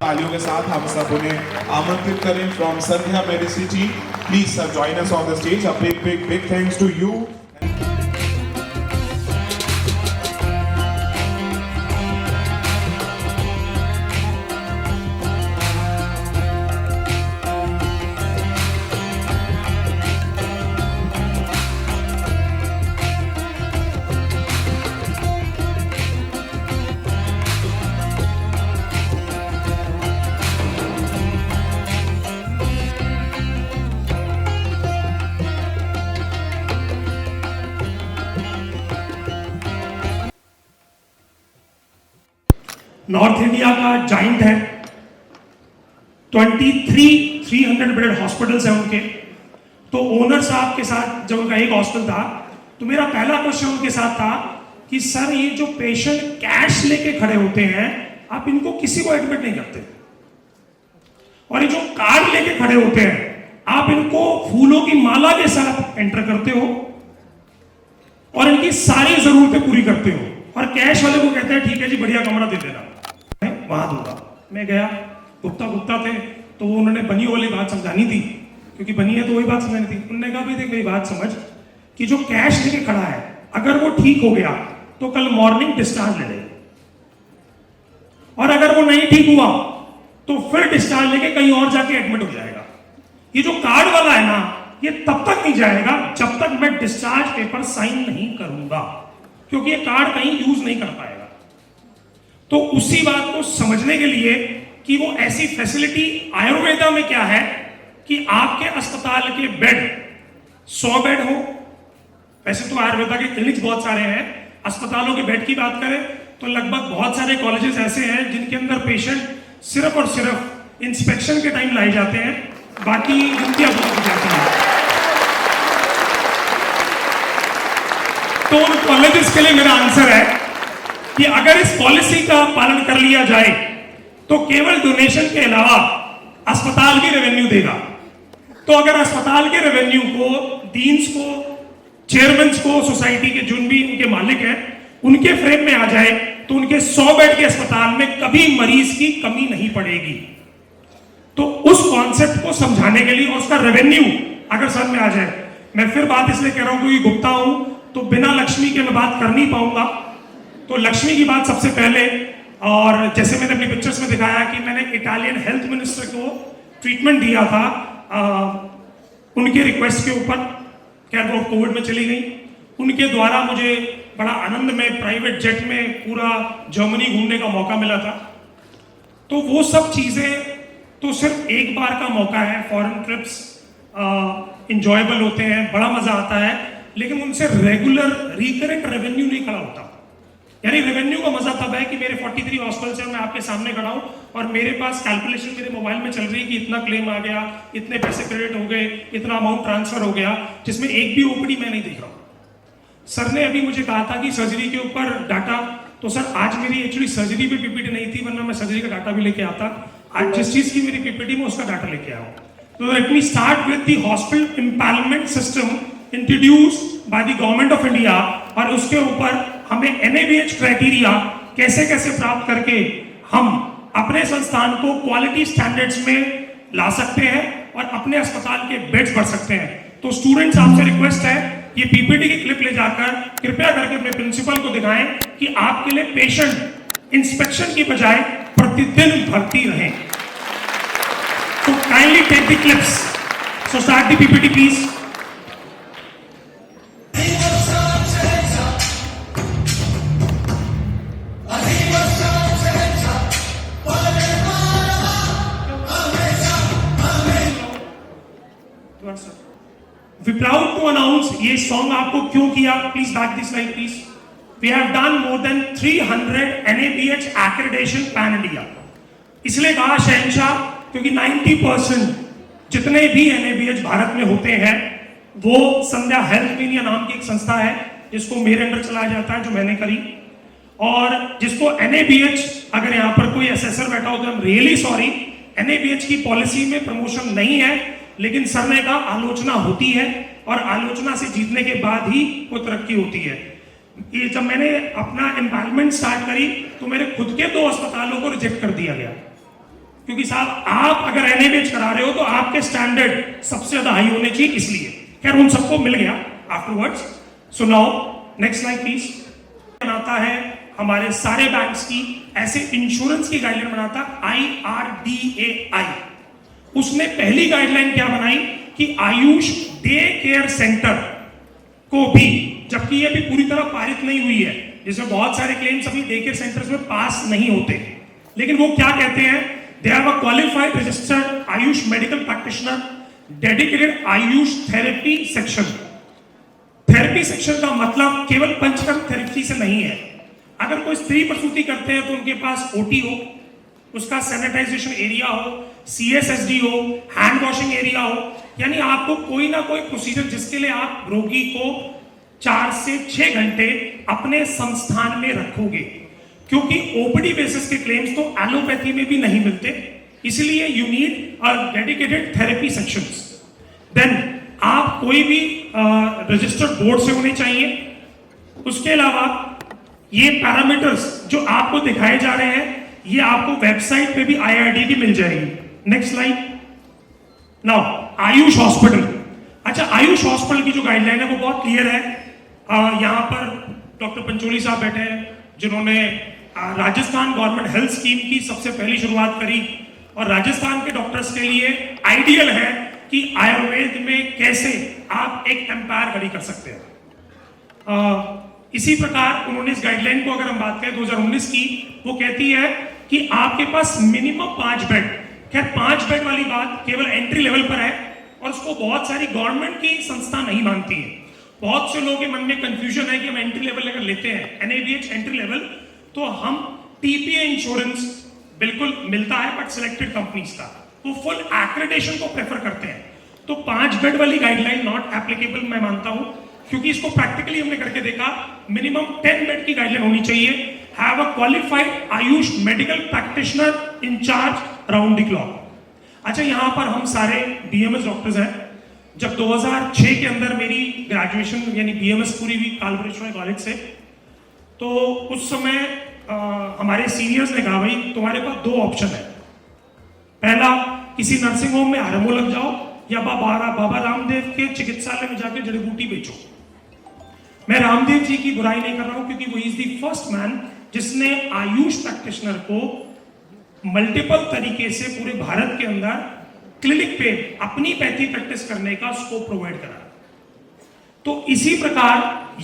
तालियों के साथ हम सब उन्हें आमंत्रित करें from Sandhya Medicity. Please sir join us on the stage. A big big big thanks to you. North India का जाइंट है, 300 बेडेड हॉस्पिटल्स हैं उनके। तो ओनर साहब के साथ जब उनका एक हॉस्पिटल था, तो मेरा पहला क्वेश्चन उनके साथ था कि सर ये जो पेशेंट कैश लेके खड़े होते हैं, आप इनको किसी को एडमिट नहीं करते, और ये जो कार्ड लेके खड़े होते हैं आप इनको फूलों की माला के साथ एंटर करते हो और इनकी सारी जरूरतें पूरी करते हो, और कैश वाले को कहते हैं ठीक है जी बढ़िया कमरा दे देना, मैं वहां दूंगा। मैं गया, गुप्ता थे, तो वो उन्होंने बनी वाली बात समझानी थी, क्योंकि बनी है तो वही बात समझानी थी। उन्होंने कहा भाई देख मेरी बात समझ कि जो कैश लेके खड़ा है अगर वो ठीक हो गया तो कल मॉर्निंग डिस्चार्ज ले लेगा, और अगर वो नहीं ठीक हुआ तो फिर डिस्चार्ज लेके कहीं और जाके एडमिट हो जाएगा। ये जो कार्ड वाला है ना, ये तब तक नहीं जाएगा जब तक मैं डिस्चार्ज पेपर साइन नहीं करूंगा, क्योंकि ये कार्ड कहीं यूज नहीं कर पाएगा। तो उसी बात को समझने के लिए कि वो ऐसी फैसिलिटी आयुर्वेदा में क्या है कि आपके अस्पताल के बेड 100 बेड हो। वैसे तो आयुर्वेदा के क्लिनिक्स बहुत सारे हैं, अस्पतालों के बेड की बात करें तो लगभग बहुत सारे कॉलेजेस ऐसे हैं जिनके अंदर पेशेंट सिर्फ और सिर्फ इंस्पेक्शन के टाइम लाए जाते हैं, बाकी ड्यूटियां की जाती हैं। तो उन कॉलेजेस के लिए मेरा आंसर है कि अगर इस पॉलिसी का पालन कर लिया जाए तो केवल डोनेशन के अलावा अस्पताल भी रेवेन्यू देगा। तो अगर अस्पताल के रेवेन्यू को डीन्स को, चेयरमैन को, सोसाइटी के जो भी उनके मालिक हैं उनके फ्रेम में आ जाए तो उनके 100 बेड के अस्पताल में कभी मरीज की कमी नहीं पड़ेगी। तो उस कॉन्सेप्ट को समझाने के लिए और उसका रेवेन्यू अगर समझ में आ जाए, मैं फिर बात इसलिए कह रहा हूं क्योंकि गुप्ता हूं तो बिना लक्ष्मी के मैं बात कर नहीं पाऊंगा। तो लक्ष्मी की बात सबसे पहले, और जैसे मैंने अपनी पिक्चर्स में दिखाया कि मैंने इटालियन हेल्थ मिनिस्टर को ट्रीटमेंट दिया था उनके रिक्वेस्ट के ऊपर, खैर वो कोविड में चली गई। उनके द्वारा मुझे बड़ा आनंद में प्राइवेट जेट में पूरा जर्मनी घूमने का मौका मिला था। तो वो सब चीजें तो सिर्फ एक बार का मौका है, फॉरेन ट्रिप्स इंजॉयबल होते हैं, बड़ा मजा आता है, लेकिन उनसे रेगुलर रिकरेंट रेवेन्यू नहीं खड़ा होता। यानी रेवेन्यू का मजा तब है कि मेरे 43 हॉस्पिटल है, मैं आपके सामने खड़ा हूं और मेरे पास कैलकुलेशन मेरे मोबाइल में चल रही है कि इतना क्लेम आ गया, इतने पैसे क्रेडिट हो गए, इतना अमाउंट ट्रांसफर हो गया, जिसमें एक भी ओपीडी मैं नहीं देख रहा हूं। सर ने अभी मुझे कहा था कि सर्जरी के ऊपर डाटा, तो सर आज मेरी एक्चुअली सर्जरी पे पीपीटी नहीं थी, वरना मैं सर्जरी का डाटा भी लेके आता। आज जिस चीज की मेरी पीपीटी में उसका डाटा लेके आया। तो let me start with the hospital empowerment system introduced by the government of India, और उसके ऊपर हमें NABH क्राइटेरिया कैसे कैसे प्राप्त करके हम अपने संस्थान को क्वालिटी स्टैंडर्ड्स में ला सकते हैं और अपने अस्पताल के बेड्स बढ़ सकते हैं। तो स्टूडेंट्स आपसे रिक्वेस्ट है, ये पीपीटी की क्लिप ले जाकर कृपया करके अपने प्रिंसिपल को दिखाएं कि आपके लिए पेशेंट इंस्पेक्शन की बजाय प्रतिदिन भर्ती रहे। तो kindly take the clips. So start the PPT please. We proud to announce ये सॉन्ग आपको क्यों किया, please back this slide please. We have done more than 300 NABH accreditation pan India। इसलिए कहा शहंशाह क्योंकि 90% जितने भी NABH भारत में होते हैं वो संध्या हेल्थ मीनिया नाम की एक संस्था है जिसको मेरे अंडर चलाया जाता है, जो मैंने करी। और जिसको NABH, अगर यहाँ पर कोई असेसर बैठा हो तो I'm really sorry, NABH की पॉलिसी में प्रमोशन नहीं है, लेकिन सर ने कहा आलोचना होती है और आलोचना से जीतने के बाद ही कोई तरक्की होती है। ये जब मैंने अपना एम्पावरमेंट स्टार्ट करी तो मेरे खुद के 2 अस्पतालों को रिजेक्ट कर दिया गया। क्योंकि साहब आप अगर एनएबीएच करा रहे हो तो आपके स्टैंडर्ड सबसे ज्यादा हाई होने चाहिए, इसलिए खैर उन सबको मिल गया afterwards. So now next slide please. बनाता है हमारे सारे बैंक्स की, ऐसे इंश्योरेंस की गाइडलाइन बनाता IRDAI। उसने पहली गाइडलाइन क्या बनाई कि आयुष डे केयर सेंटर को भी, जबकि ये भी पूरी तरह पारित नहीं हुई है, जिसमें बहुत सारे क्लेम्स अभी डे केयर सेंटर्स में पास नहीं होते, लेकिन वो क्या कहते हैं, they have a qualified registered Ayush medical practitioner dedicated Ayush therapy section. Therapy section का मतलब केवल पंचकर्म थेरेपी से नहीं है। अगर कोई स्त्री प्रसूति करते हैं तो उनके पास ओटी हो, उसका सैनिटाइजेशन एरिया हो, CSSD हो, हैंड वॉशिंग एरिया हो, यानी आपको कोई ना कोई प्रोसीजर जिसके लिए आप रोगी को 4 से 6 घंटे अपने संस्थान में रखोगे, क्योंकि ओपीडी बेसिस के क्लेम्स तो एलोपैथी में भी नहीं मिलते, इसलिए you need a dedicated therapy sections. Then आप कोई भी रजिस्टर्ड बोर्ड से होने चाहिए। उसके अलावा ये पैरामीटर्स जो आपको दिखाए जा रहे हैं, ये आपको वेबसाइट पे भी IRD की मिल जाएगी। Next slide. Now Ayush hospital. अच्छा, आयुष हॉस्पिटल की जो गाइडलाइन है वो बहुत क्लियर है। यहाँ पर डॉक्टर पंचोली साहब बैठे हैं, जिन्होंने राजस्थान गवर्नमेंट हेल्थ स्कीम की सबसे पहली शुरुआत करी, और राजस्थान के डॉक्टर्स के लिए आइडियल है कि आयुर्वेद में कैसे आप एक एम्पायर खड़ी कर सकते हैं। इसी प्रकार उन्होंने इस गाइडलाइन को, अगर हम बात करें 2019 की, वो कहती है कि आपके पास मिनिमम 5 बेड, खैर 5 बेड वाली बात केवल एंट्री लेवल पर है, और उसको बहुत सारी गवर्नमेंट की संस्था नहीं मानती है। बहुत से लोगों के मन में कंफ्यूजन है कि हम एंट्री लेवल अगर लेते हैं NABH एंट्री लेवल, तो हम TPA इंश्योरेंस बिल्कुल मिलता है, बट सिलेक्टेड कंपनीज का, वो फुल एक्रेडिटेशन को प्रेफर करते हैं। तो 5 बेड वाली गाइडलाइन नॉट एप्लीकेबल मैं मानता हूं, क्योंकि इसको प्रैक्टिकली हमने करके देखा, मिनिमम 10 बेड की गाइडलाइन होनी चाहिए। Have a qualified Ayush medical practitioner in charge round the clock. अच्छा, यहां पर हम सारे BMS डॉक्टर्स हैं। जब 2006 के अंदर मेरी ग्रेजुएशन यानी BMS पूरी हुई कालभैरव कॉलेज से, तो उस समय हमारे सीनियर्स ने कहा, भाई तुम्हारे पास 2 ऑप्शन है, पहला किसी नर्सिंग होम में आरएमओ लग जाओ, या बाबा रामदेव के चिकित्सालय में जाकर जड़ी बूटी बेचो। मैं रामदेव जी की बुराई नहीं कर रहा हूं, क्योंकि वो इज द फर्स्ट मैन जिसने आयुष प्रैक्टिशनर को मल्टीपल तरीके से पूरे भारत के अंदर क्लिनिक पे अपनी पैथी प्रैक्टिस करने का स्कोप प्रोवाइड करा। तो इसी प्रकार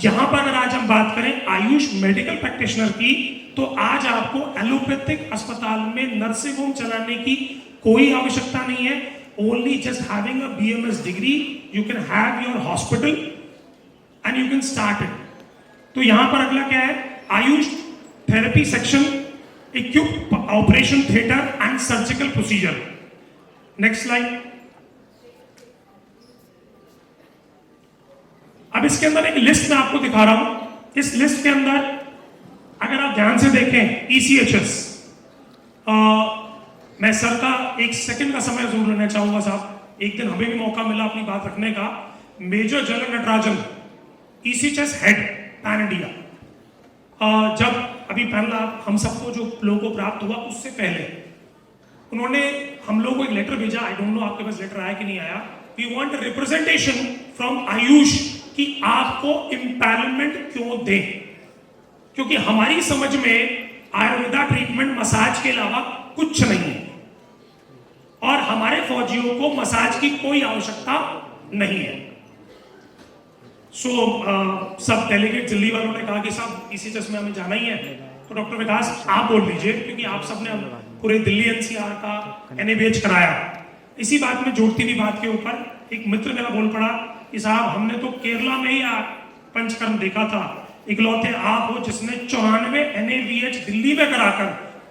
यहां पर अगर आज हम बात करें आयुष मेडिकल प्रैक्टिशनर की, तो आज आपको एलोपैथिक अस्पताल में नर्सिंग होम चलाने की कोई आवश्यकता नहीं है। Only just having a BMS degree, you can have your hospital and you can start it. तो यहां पर अगला क्या है, Ayush therapy section, equip operation theatre and surgical procedure. Next slide. अब इसके अंदर एक लिस्ट मैं आपको दिखा रहा हूं। इस लिस्ट के अंदर अगर आप ध्यान से देखें, ECHS, मैं सर का 1 सेकंड का समय जरूर लेना चाहूंगा साहब, एक दिन हमें भी मौका मिला अपनी बात रखने का। Major General Natarajan, ECHS head pan India, जब अभी पहला हम सबको जो लोगों को प्राप्त हुआ, उससे पहले उन्होंने हम लोगों को एक लेटर भेजा। आई डोंट नो आपके पास लेटर आया कि नहीं आया। We want representation from AYUSH कि आपको एम्पावरमेंट क्यों दें, क्योंकि हमारी समझ में आयुर्वेदा ट्रीटमेंट मसाज के अलावा कुछ नहीं है, और हमारे फौजियों को मसाज की कोई आवश्यकता नहीं है। सब डेलीगेट दिल्ली वालों ने कहा कि साहब ECHS में हमें जाना ही है, तो डॉक्टर विकास आप बोल लीजिए, क्योंकि आप सबने पूरे दिल्ली NCR का NABH कराया। इसी बात में जोड़ती हुई बात के ऊपर एक मित्र मेरा बोल पड़ा कि साहब हमने तो केरला में ही पंचकर्म देखा था, इकलौते आप हो जिसने 94 NABH दिल्ली में कराकर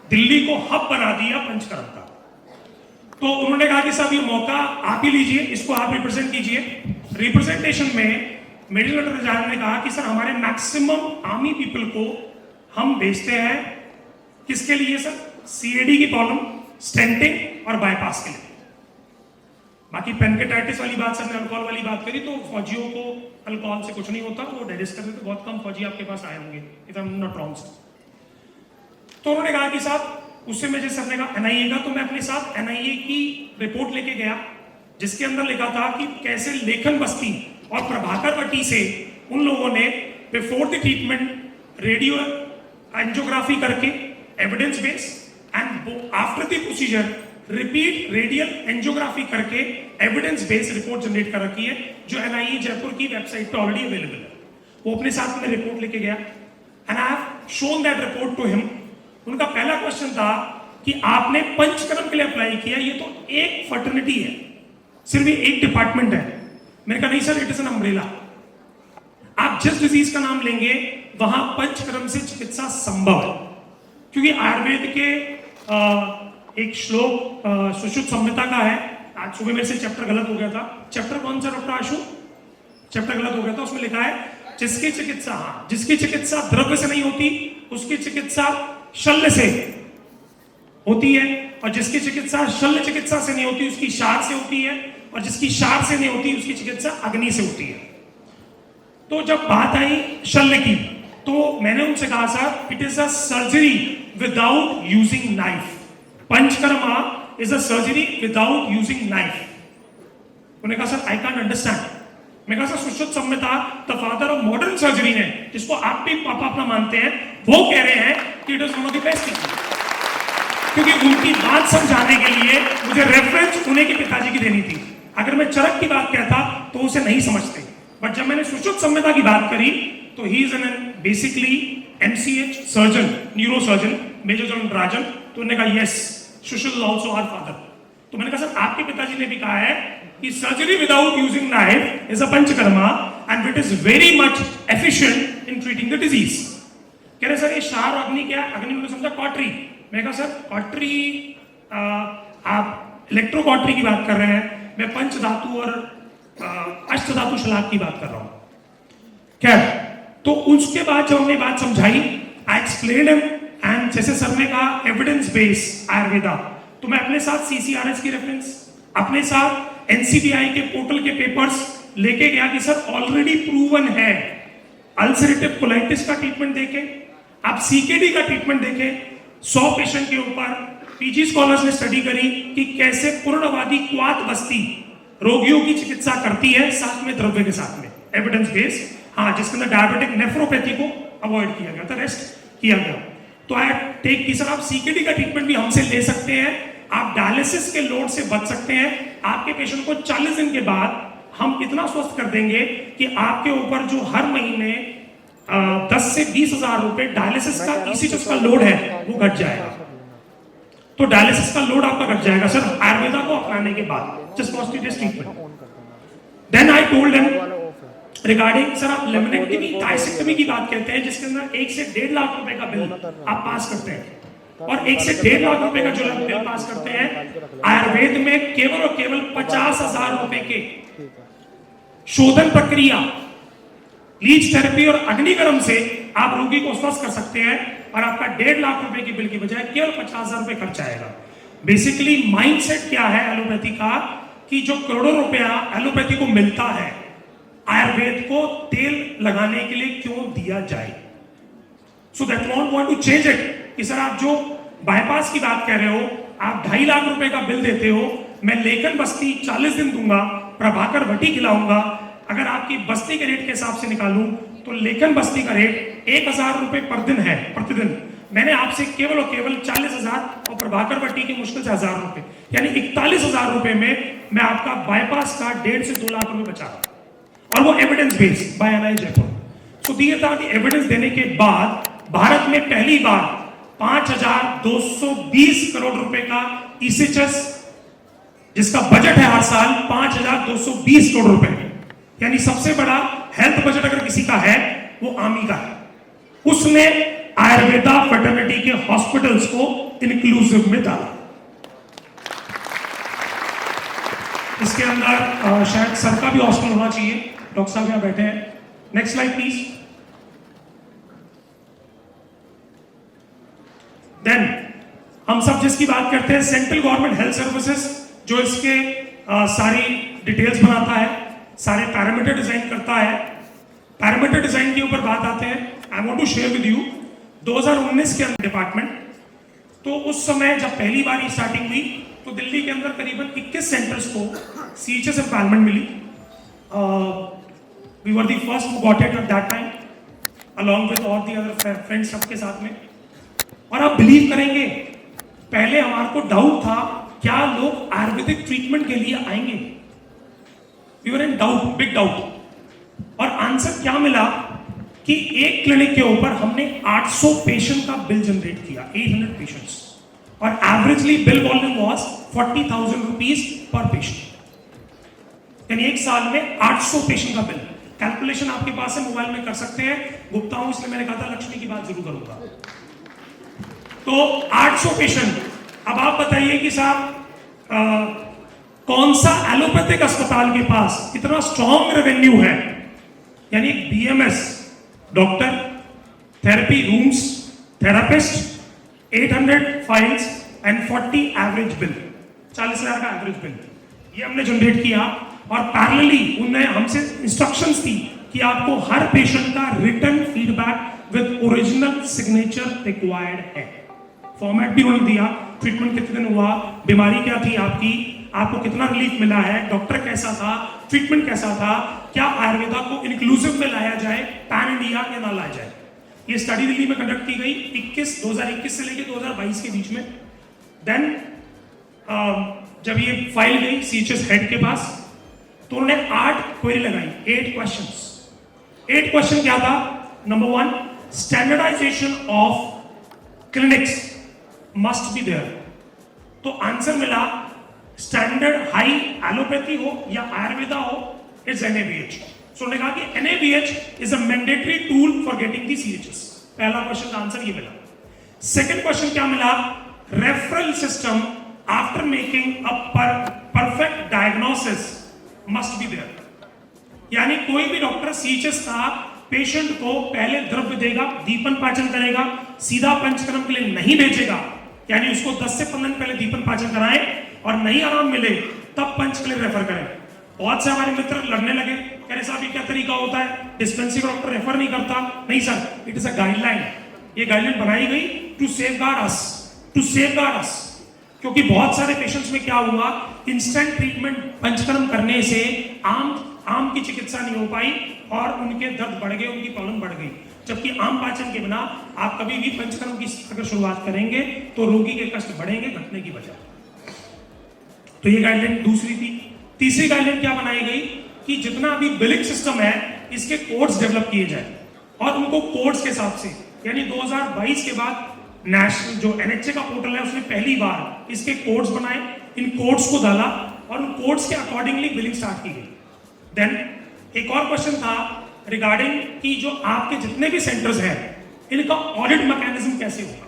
दिल्ली को हब बना दिया पंचकर्म का। तो उन्होंने कहा कि साहब ये मौका आप ही लीजिए, इसको आप रिप्रेजेंट कीजिए। रिप्रेजेंटेशन में मेडिकल डॉक्टर ने कहा कि सर हमारे मैक्सिमम आर्मी पीपल को हम भेजते हैं, किसके लिए सर, CAD की प्रॉब्लम, स्टेंटिंग और बाईपास के लिए। बाकी पेनकेटाइटिस वाली बात, सर ने अल्कोहल वाली बात करी, तो फौजियों को अल्कोहल से कुछ नहीं होता, वो डाइजेस्ट करते, तो बहुत कम फौजी आपके पास आए होंगे, if I am not wrong sir. तो उन्होंने कहा कि साहब उससे मुझे सर ने कहा एनआईए का, तो मैं अपने साथ एनआईए की रिपोर्ट लेके गया जिसके अंदर लिखा था कि कैसे लेखन बस्ती और प्रभाकर वटी से उन लोगों ने before the treatment radio angiography करके evidence base and after the procedure repeat radial angiography करके एविडेंस बेस रिपोर्ट जनरेट कर रखी है, जो एनआईए जयपुर की वेबसाइट पे ऑलरेडी अवेलेबल है। वो अपने साथ में रिपोर्ट लेके गया and I have shown that report to him. उनका पहला क्वेश्चन था कि आपने पंचकर्म के लिए अप्लाई किया, ये तो एक फर्टर्निटी है, सिर्फ ये एक डिपार्टमेंट है। मैंने कहा नहीं sir, it is an umbrella. आप जिस डिजीज का नाम लेंगे वहां पंचकर्म से चिकित्सा संभव है, क्योंकि आयुर्वेद के एक श्लोक सुश्रुत संहिता का है। आज सुबह मेरे से चैप्टर गलत हो गया था। चैप्टर कौन सा डॉक्टर आशु? चैप्टर गलत हो गया था। उसमें लिखा है जिसकी चिकित्सा, हाँ, जिसकी चिकित्सा द्रव्य से नहीं होती उसकी चिकित्सा शल्य से होती है, और जिसकी चिकित्सा शल्य चिकित्सा से नहीं होती उसकी शार से होती है, और जिसकी शार से नहीं होती उसकी चिकित्सा अग्नि से होती है। तो जब बात आई शल्य की, तो मैंने उनसे कहा sir, it is a surgery without using knife. Panchakarma is a surgery without using knife. उन्होंने कहा सर आई कैन अंडरस्टैंड। मैं कहा sir Sushruta Samhita the father of modern surgery ने, जिसको आप भी पापा अपना मानते हैं, वो कह रहे हैं कि it is one of the best thing. क्योंकि उनकी बात समझाने के लिए मुझे रेफरेंस उन्हीं के पिताजी की देनी थी। अगर मैं चरक की बात कहता तो उसे नहीं समझते, बट जब मैंने सुश्रुत संहिता की बात करी तो he is an basically MCH surgeon, neuro surgeon, major general Rajan. तो उन्होंने कहा yes, Sushruta is also our father. तो मैंने कहा सर आपके पिताजी ने भी कहा है कि surgery without using knife is a panchakarma and it is very much efficient in treating the disease. कह रहे सर ये शार और अग्नि क्या है? अग्नि उन्होंने समझा कॉटरी। मैं कहा सर कॉटरी, आप इलेक्ट्रो कॉटरी की बात कर रहे हैं, मैं पंच धातु और अष्ट धातु शलाक की बात कर रहा हूं। खैर, तो उसके बाद जब हमने बात समझाई, आई एक्सप्लेन एंड जैसे सर ने कहा एविडेंस बेस आयुर्वेदा, तो मैं अपने साथ सीसीआरएस की रेफरेंस, अपने साथ एनसीबीआई के पोर्टल के पेपर्स लेके गया कि सर ऑलरेडी प्रूवन है। अल्सरेटिव कोलाइटिस का ट्रीटमेंट देखें, आप सीकेडी का ट्रीटमेंट देखें, 100 पेशेंट के ऊपर पीजी स्कॉलर्स ने स्टडी करी कि कैसे पूर्णवादी क्वात बस्ती रोगियों की चिकित्सा करती है, साथ में द्रव्य के साथ में, एविडेंस बेस। हाँ, जिसके अंदर डायबिटिक नेफ्रोपैथी को अवॉइड किया गया था, रेस्ट किया गया। तो आई टेक की सर आप सीकेडी का ट्रीटमेंट भी हमसे ले सकते हैं, आप डायलिसिस के लोड से बच सकते हैं। आपके पेशेंट को 40 दिन के बाद हम इतना स्वस्थ कर देंगे कि आपके ऊपर जो हर महीने 10 से 20 हजार रुपए डायलिसिस का ईसीएच का लोड है वो घट जाएगा। तो डायलिसिस का लोड आपका घट जाएगा सर आयुर्वेदा को अपनाने के बाद, just positive treatment. Then I told them regarding sir आप लेमिनेक्टमी डायसेक्टमी की बात करते हैं, जिसके अंदर 1 से 1.5 लाख रुपए का बिल आप पास करते हैं, और 1 से 1.5 लाख रुपए का जो बिल पास करते हैं, आयुर्वेद में केवल और केवल 50,000 रुपए के शोधन प्रक्रिया, लीच थेरेपी और अग्निकर्म से आप रोगी को स्वस्थ कर सकते हैं, और आपका 1.5 लाख रुपए की बिल की बजाय केवल 50,000 रुपए खर्च आएगा। बेसिकली माइंडसेट क्या है एलोपैथी का, कि जो करोड़ों रुपया एलोपैथी को मिलता है, आयुर्वेद को तेल लगाने के लिए क्यों दिया जाए? So that want want to change it कि सर आप जो बाईपास की बात कह रहे हो, आप 2.5 लाख रुपए का बिल देते हो, मैं लेखन बस्ती 40 दिन दूंगा, प्रभाकर वटी खिलाऊंगा। अगर आपकी बस्ती के रेट के हिसाब से निकालूं तो लेखन बस्ती का रेट 1,000 रुपए पर दिन है, प्रतिदिन। मैंने आपसे केवल और केवल 40,000 और प्रभाकर वटी की मुश्किल से 1,000 रुपए, यानी 41,000 रुपए में मैं आपका बाईपास का 1.5 से 2 लाख रुपए बचा रहा हूं, और वो evidence based by NIA Jaipur. तो दिए था कि एविडेंस देने के बाद भारत में पहली बार 5,220 करोड़ रुपए का ईसीएचएस, जिसका बजट है हर साल 5,220 करोड़ रुपए, यानी सबसे बड़ा हेल्थ बजट अगर किसी का है वो आर्मी का है, उसने आयुर्वेदा फर्टिलिटी के हॉस्पिटल्स को इंक्लूसिव में डाला। इसके अंदर शायद सर का भी हॉस्पिटल होना चाहिए, डॉक्टर साहब यहां बैठे हैं। Next slide please. देन हम सब जिसकी बात करते हैं सेंट्रल गवर्नमेंट हेल्थ सर्विसेज, जो इसके सारी डिटेल्स बनाता है, सारे पैरामीटर डिजाइन करता है। पैरामीटर डिजाइन के ऊपर बात आते हैं। I want to share with you 2019 के अंदर डिपार्टमेंट तो उस समय जब पहली बार ये स्टार्टिंग हुई तो दिल्ली के अंदर करीबन 21 सेंटर्स को CHS एम्पावरमेंट मिली. We were the first who got it at that time along with all the other friends सबके साथ में. और आप बिलीव करेंगे, पहले हमारे को डाउट था क्या लोग आयुर्वेदिक ट्रीटमेंट के लिए आएंगे. We were in doubt, big doubt. और आंसर क्या मिला कि एक क्लिनिक के ऊपर हमने 800 पेशेंट का बिल जनरेट किया, 800 पेशेंट्स, और averagely bill volume was 40,000 rupees per patient. यानी एक साल में 800 पेशेंट का बिल. कैलकुलेशन आपके पास है, मोबाइल में कर सकते हैं. गुप्ता हूं इसलिए मैंने कहा था लक्ष्मी की बात जरूर करूंगा. तो 800 पेशेंट. अब आप बताइए कि साहब कौन सा एलोपैथिक अस्पताल के पास इतना स्ट्रॉन्ग रेवेन्यू है. यानी BMS, doctor, therapy rooms, therapist, 800 files and 40 average bill, 40,000 का एवरेज बिल, ये हमने जनरेट किया. और पैरेलली उन्होंने हमसे इंस्ट्रक्शंस दी कि आपको हर पेशेंट का return feedback with original signature required है. फॉर्मेट भी उन्होंने दिया, ट्रीटमेंट कितने दिन हुआ, बीमारी क्या थी आपकी, आपको कितना रिलीफ मिला है, डॉक्टर कैसा था, ट्रीटमेंट कैसा था, क्या आयुर्वेदा को इंक्लूसिव में लाया जाए, पैन इंडिया या ना लाया जाए. ये स्टडी दिल्ली में कंडक्ट की गई 2021 से लेकर 2022 के बीच में. देन जब ये फाइल गई CHS हेड के पास तो उन्होंने 8 क्वेरी लगाई, 8 क्वेश्चंस. 8 क्वेश्चन क्या था? Number 1, standardisation of clinics must be there. तो आंसर मिला स्टैंडर्ड हाई एलोपैथी हो या आयुर्वेदा हो, इट्स NABH. सो उन्होंने कहा कि NABH is a mandatory tool for getting the CHS. पहला क्वेश्चन का आंसर ये मिला. सेकंड क्वेश्चन क्या मिला? Referral system after making a perfect diagnosis must be there. यानी कोई भी डॉक्टर CHS का पेशेंट को पहले द्रव्य देगा, दीपन पाचन करेगा, सीधा पंचकर्म के लिए नहीं भेजेगा. यानी उसको 10 से 15 दिन पहले दीपन पाचन कराएं और नहीं आराम मिले तब पंच के लिए रेफर करें. बहुत से हमारे मित्र लड़ने लगे, कह रहे साहब ये क्या तरीका होता है, डिस्पेंसरी का डॉक्टर रेफर नहीं करता. नहीं sir, it is a guideline. ये गाइडलाइन बनाई गई टू सेफगार्ड अस. क्योंकि बहुत सारे पेशेंट्स में क्या हुआ, इंस्टेंट ट्रीटमेंट पंचकर्म करने से आम की चिकित्सा नहीं हो पाई और उनके दर्द बढ़ गए, उनकी प्रॉब्लम बढ़ गई. जबकि आम पाचन के बिना आप कभी भी पंचकर्म की अगर शुरुआत करेंगे तो रोगी के कष्ट बढ़ेंगे घटने की वजह. तो ये गाइडलाइन दूसरी थी. तीसरी गाइडलाइन क्या बनाई गई कि जितना भी बिलिंग सिस्टम है इसके कोड्स डेवलप किए जाए और उनको कोड्स के हिसाब से. यानी 2022 के बाद नेशनल जो NHA का पोर्टल है उसने पहली बार इसके कोड्स बनाए, इन कोड्स को डाला और उन कोड्स के अकॉर्डिंगली बिलिंग स्टार्ट की गई. देन एक और क्वेश्चन था रिगार्डिंग कि जो आपके जितने भी सेंटर्स हैं इनका ऑडिट मैकेनिज्म कैसे होगा.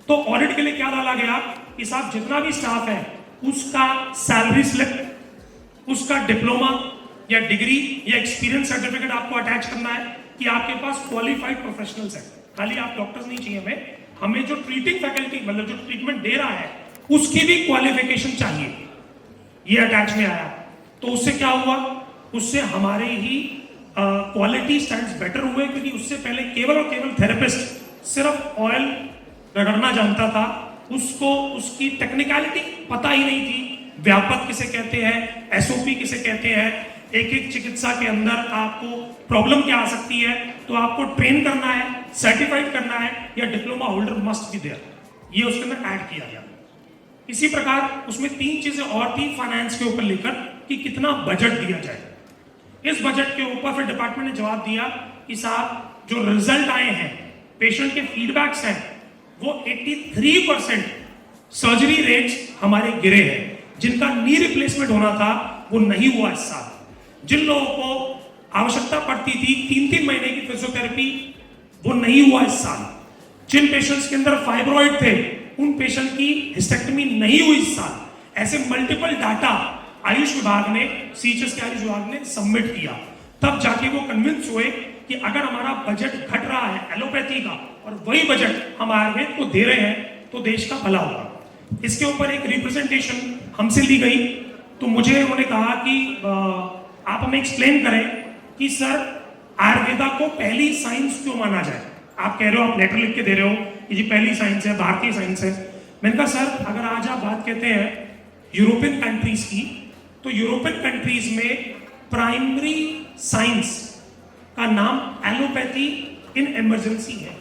तो ऑडिट के लिए क्या डाला गया कि साहब जितना भी स्टाफ है उसका सैलरी स्लिप, उसका डिप्लोमा या डिग्री या एक्सपीरियंस सर्टिफिकेट आपको अटैच करना है कि आपके पास क्वालिफाइड प्रोफेशनल्स हैं. खाली आप डॉक्टर्स नहीं चाहिए हमें जो ट्रीटिंग फैकल्टी मतलब जो ट्रीटमेंट दे रहा है उसकी भी क्वालिफिकेशन चाहिए. ये अटैच में आया. तो उससे क्या हुआ, उससे हमारे ही क्वालिटी स्टैंडर्ड्स बेटर हुए. क्योंकि उससे पहले केवल और केवल थेरेपिस्ट सिर्फ ऑयल रगड़ना जानता था, उसको उसकी टेक्निकलिटी पता ही नहीं थी. व्यापक किसे कहते हैं, SOP किसे कहते हैं, एक एक चिकित्सा के अंदर आपको प्रॉब्लम क्या आ सकती है, तो आपको ट्रेन करना है, सर्टिफाइड करना है या diploma holder must be there. ये उसके अंदर ऐड किया गया. इसी प्रकार उसमें 3 चीजें और थी फाइनेंस के ऊपर लेकर कि कितना बजट दिया जाए. इस बजट के ऊपर फिर डिपार्टमेंट ने जवाब दिया कि साहब जो रिजल्ट आए हैं, पेशेंट के फीडबैक्स हैं, वो 83% सर्जरी रेट्स हमारे गिरे हैं. जिनका नी रिप्लेसमेंट होना था वो नहीं हुआ इस साल. जिन लोगों को आवश्यकता पड़ती थी 3-3 महीने की फिजियोथेरेपी, वो नहीं हुआ इस साल. जिन पेशेंट्स के अंदर फाइब्रॉइड थे उन पेशेंट की हिस्टेक्टमी नहीं हुई इस साल. ऐसे मल्टीपल डाटा आयुष विभाग ने, CHS के आयुष विभाग ने सबमिट किया. तब जाके वो कन्विंस हुए कि अगर हमारा बजट घट रहा है एलोपैथी का और वही बजट हम आयुर्वेद को दे रहे हैं तो देश का भला होगा. इसके ऊपर एक रिप्रेजेंटेशन हमसे ली गई. तो मुझे उन्होंने कहा कि आप हमें एक्सप्लेन करें कि सर आयुर्वेदा को पहली साइंस क्यों माना जाए. आप कह रहे हो, आप लेटर लिख के दे रहे हो कि जी पहली साइंस है, भारतीय साइंस है। मैंने कहा सर अगर आज आप बात कहते हैं यूरोपियन कंट्रीज की, तो यूरोपियन कंट्रीज में प्राइमरी साइंस का नाम एलोपैथी इन इमरजेंसी है।